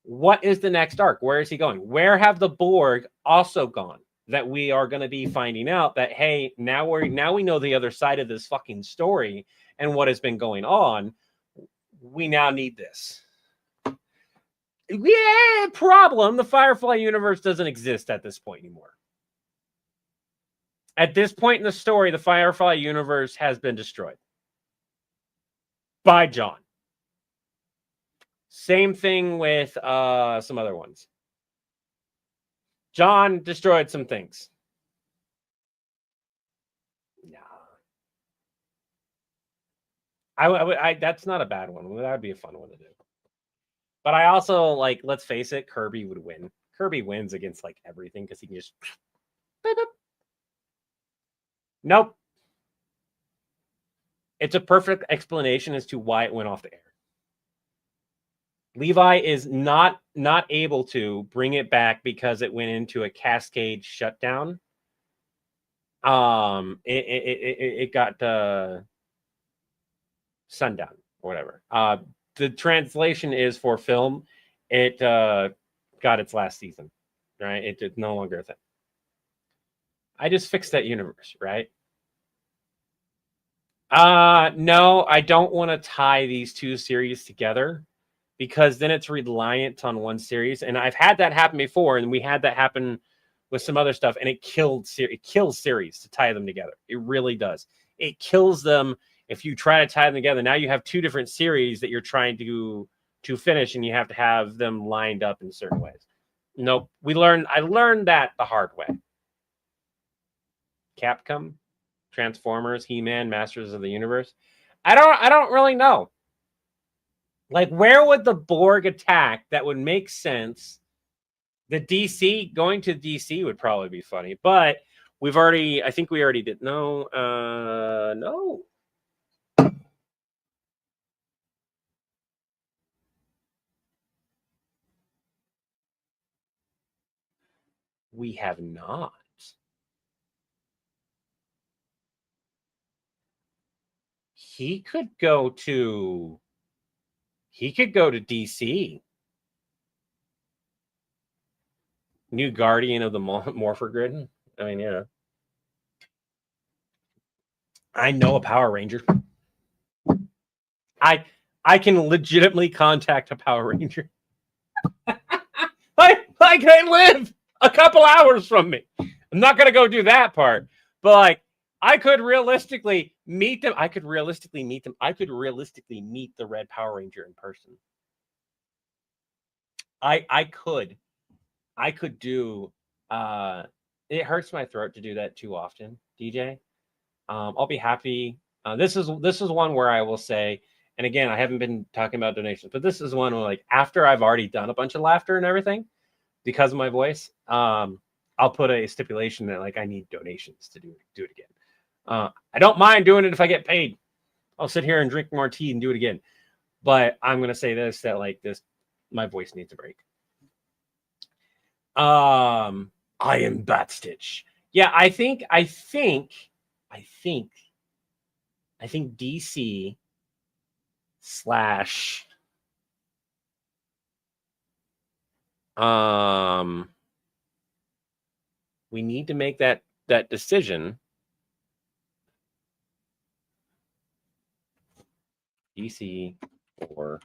What is the next arc? Where is he going? Where have the Borg also gone? That we are going to be finding out that, hey, now we know the other side of this fucking story and what has been going on. We now need this. Yeah, problem. The Firefly universe doesn't exist at this point anymore. At this point in the story, the Firefly universe has been destroyed by John. Same thing with some other ones. John destroyed some things. Nah. I that's not a bad one. That would be a fun one to do. But I also, like, let's face it, Kirby would win. Kirby wins against, like, everything because he can just... Nope. It's a perfect explanation as to why it went off the air. Levi is not able to bring it back because it went into a cascade shutdown. It got sundown or whatever. The translation is for film. It got its last season, right? It's no longer a thing. I just fixed that universe, right? No, I don't want to tie these 2 series together because then it's reliant on one series. And I've had that happen before, and we had that happen with some other stuff, and it kills series to tie them together. It really does. It kills them if you try to tie them together. Now you have 2 different series that you're trying to finish, and you have to have them lined up in certain ways. Nope. I learned that the hard way. Capcom, Transformers, He-Man, Masters of the Universe. I don't really know. Like, where would the Borg attack that would make sense? The DC, going to DC would probably be funny, but I think we already did. No. We have not. He could go to DC. New Guardian of the Morpher Grid. I mean, yeah. I know a Power Ranger. I can legitimately contact a Power Ranger. Like they live a couple hours from me. I'm not gonna go do that part, but like I could realistically meet them. I could realistically meet them. I could realistically meet the Red Power Ranger in person. I could do. It hurts my throat to do that too often, DJ. I'll be happy. This is one where I will say, and again, I haven't been talking about donations, but this is one where, like, after I've already done a bunch of laughter and everything because of my voice, I'll put a stipulation that, like, I need donations to do it again. I don't mind doing it if I get paid. I'll sit here and drink more tea and do it again. But I'm gonna say this, that like this, my voice needs a break. I am Bat Stitch. Yeah, I think DC slash we need to make that decision. DC or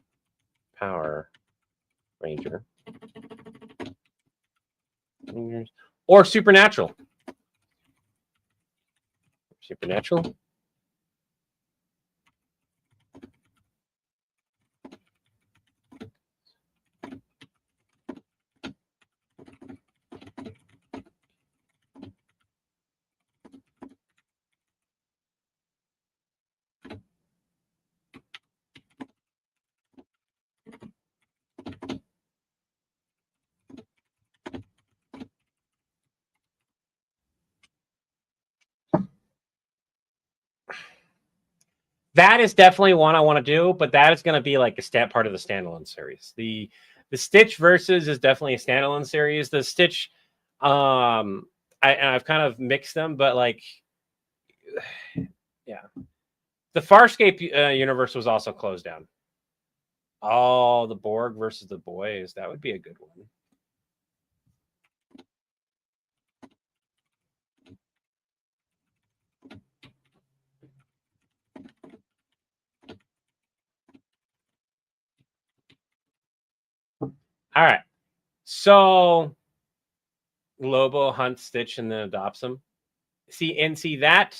Power Ranger or Supernatural. That is definitely one I want to do, but that is going to be like a part of the standalone series. The Stitch Versus is definitely a standalone series. The Stitch, I've kind of mixed them, but like, yeah, the Farscape universe was also closed down. Oh, the Borg versus the boys, that would be a good one. All right. So Lobo hunts Stitch and then adopts him. See that.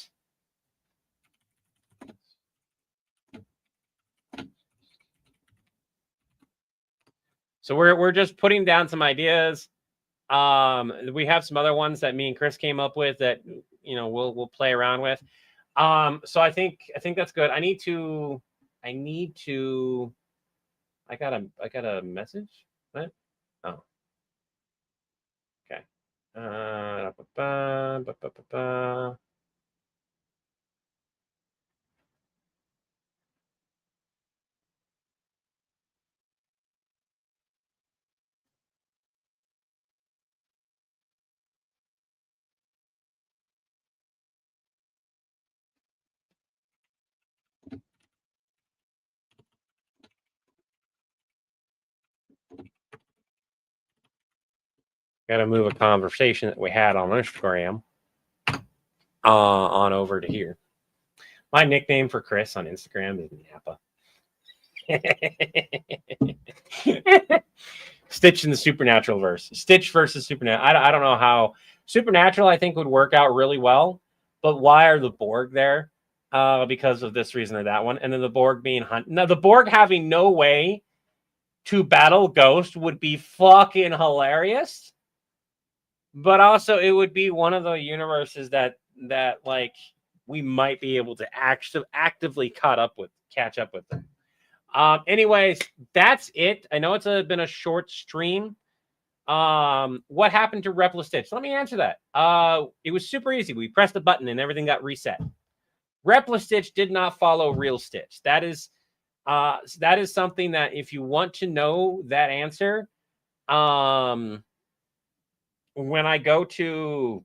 So we're just putting down some ideas. We have some other ones that me and Chris came up with that, you know, we'll play around with. So I think that's good. I got a message. What? Oh. Okay. Got to move a conversation that we had on Instagram on over to here. My nickname for Chris on Instagram is Napa. Stitch in the Supernatural verse. Stitch versus Supernatural. I don't know how Supernatural, I think, would work out really well, but why are the Borg there? Because of this reason or that one. And then the Borg being hunted. Now, the Borg having no way to battle Ghost would be fucking hilarious. But also, it would be one of the universes that like we might be able to actively catch up with them. Anyways, that's it. I know it's been a short stream. What happened to Repla Stitch? Let me answer that. It was super easy. We pressed a button and everything got reset. Repla Stitch did not follow Real Stitch. That is something that if you want to know that answer, when I go to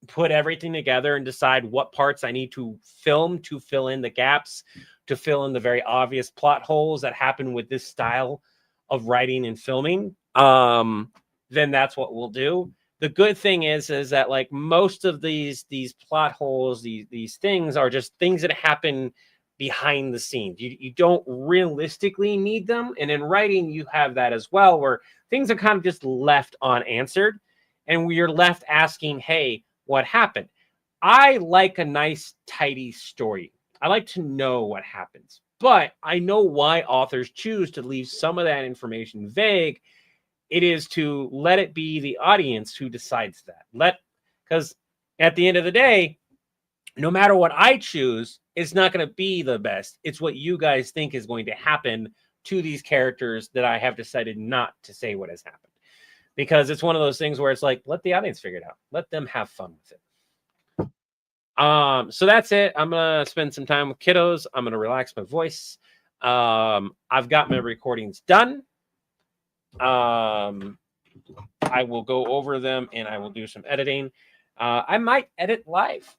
put everything together and decide what parts I need to film to fill in the gaps, to fill in the very obvious plot holes that happen with this style of writing and filming, then that's what we'll do. The good thing is that like most of these plot holes, these things are just things that happen behind the scenes. You don't realistically need them. And in writing, you have that as well, where things are kind of just left unanswered. And we're left asking, hey, what happened? I like a nice, tidy story. I like to know what happens. But I know why authors choose to leave some of that information vague. It is to let it be the audience who decides that. Because at the end of the day, no matter what I choose, it's not going to be the best. It's what you guys think is going to happen to these characters that I have decided not to say what has happened. Because it's one of those things where it's like, let the audience figure it out. Let them have fun with it. So that's it. I'm going to spend some time with kiddos. I'm going to relax my voice. I've got my recordings done. I will go over them and I will do some editing. I might edit live.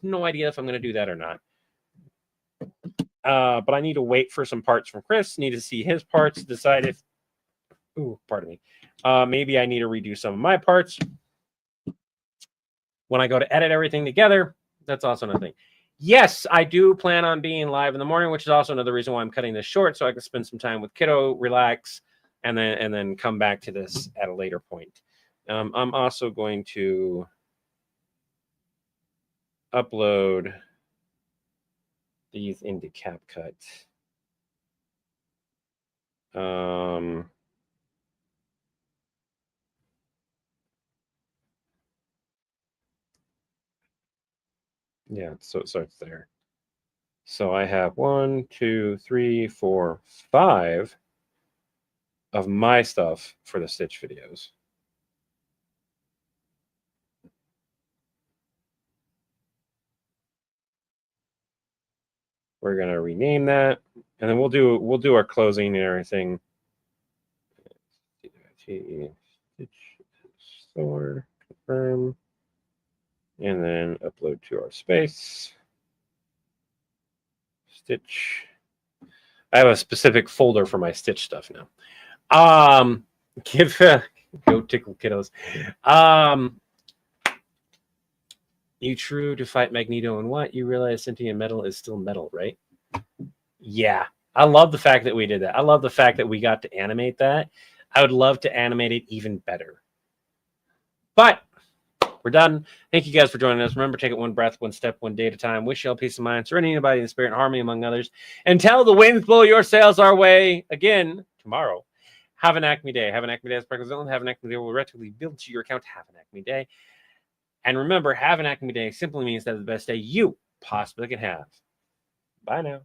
No idea if I'm going to do that or not. But I need to wait for some parts from Chris. Need to see his parts, decide if... Ooh, pardon me. Maybe I need to redo some of my parts. When I go to edit everything together, that's also another thing. Yes, I do plan on being live in the morning, which is also another reason why I'm cutting this short, so I can spend some time with kiddo, relax, and then come back to this at a later point. I'm also going to upload these into CapCut. Yeah, so it starts there. So I have 1, 2, 3, 4, 5 of my stuff for the Stitch videos. We're gonna rename that, and then we'll do our closing and everything. Stitch store, confirm, and then upload to our space. Stitch. I have a specific folder for my Stitch stuff now. Go tickle kiddos. You true to fight Magneto and what? You realize sentient metal is still metal, right? Yeah. I love the fact that we did that. I love the fact that we got to animate that. I would love to animate it even better. But we're done. Thank you guys for joining us. Remember, take it one breath, one step, one day at a time. Wish you all peace of mind, serenity, anybody in spirit, and harmony among others. Until the winds blow your sails our way again tomorrow. Have an Acme day. Have an Acme day as Sparkle Zone. Have an Acme day will retroactively build to your account. Have an Acme day. And remember, have an Acme day simply means that is the best day you possibly can have. Bye now.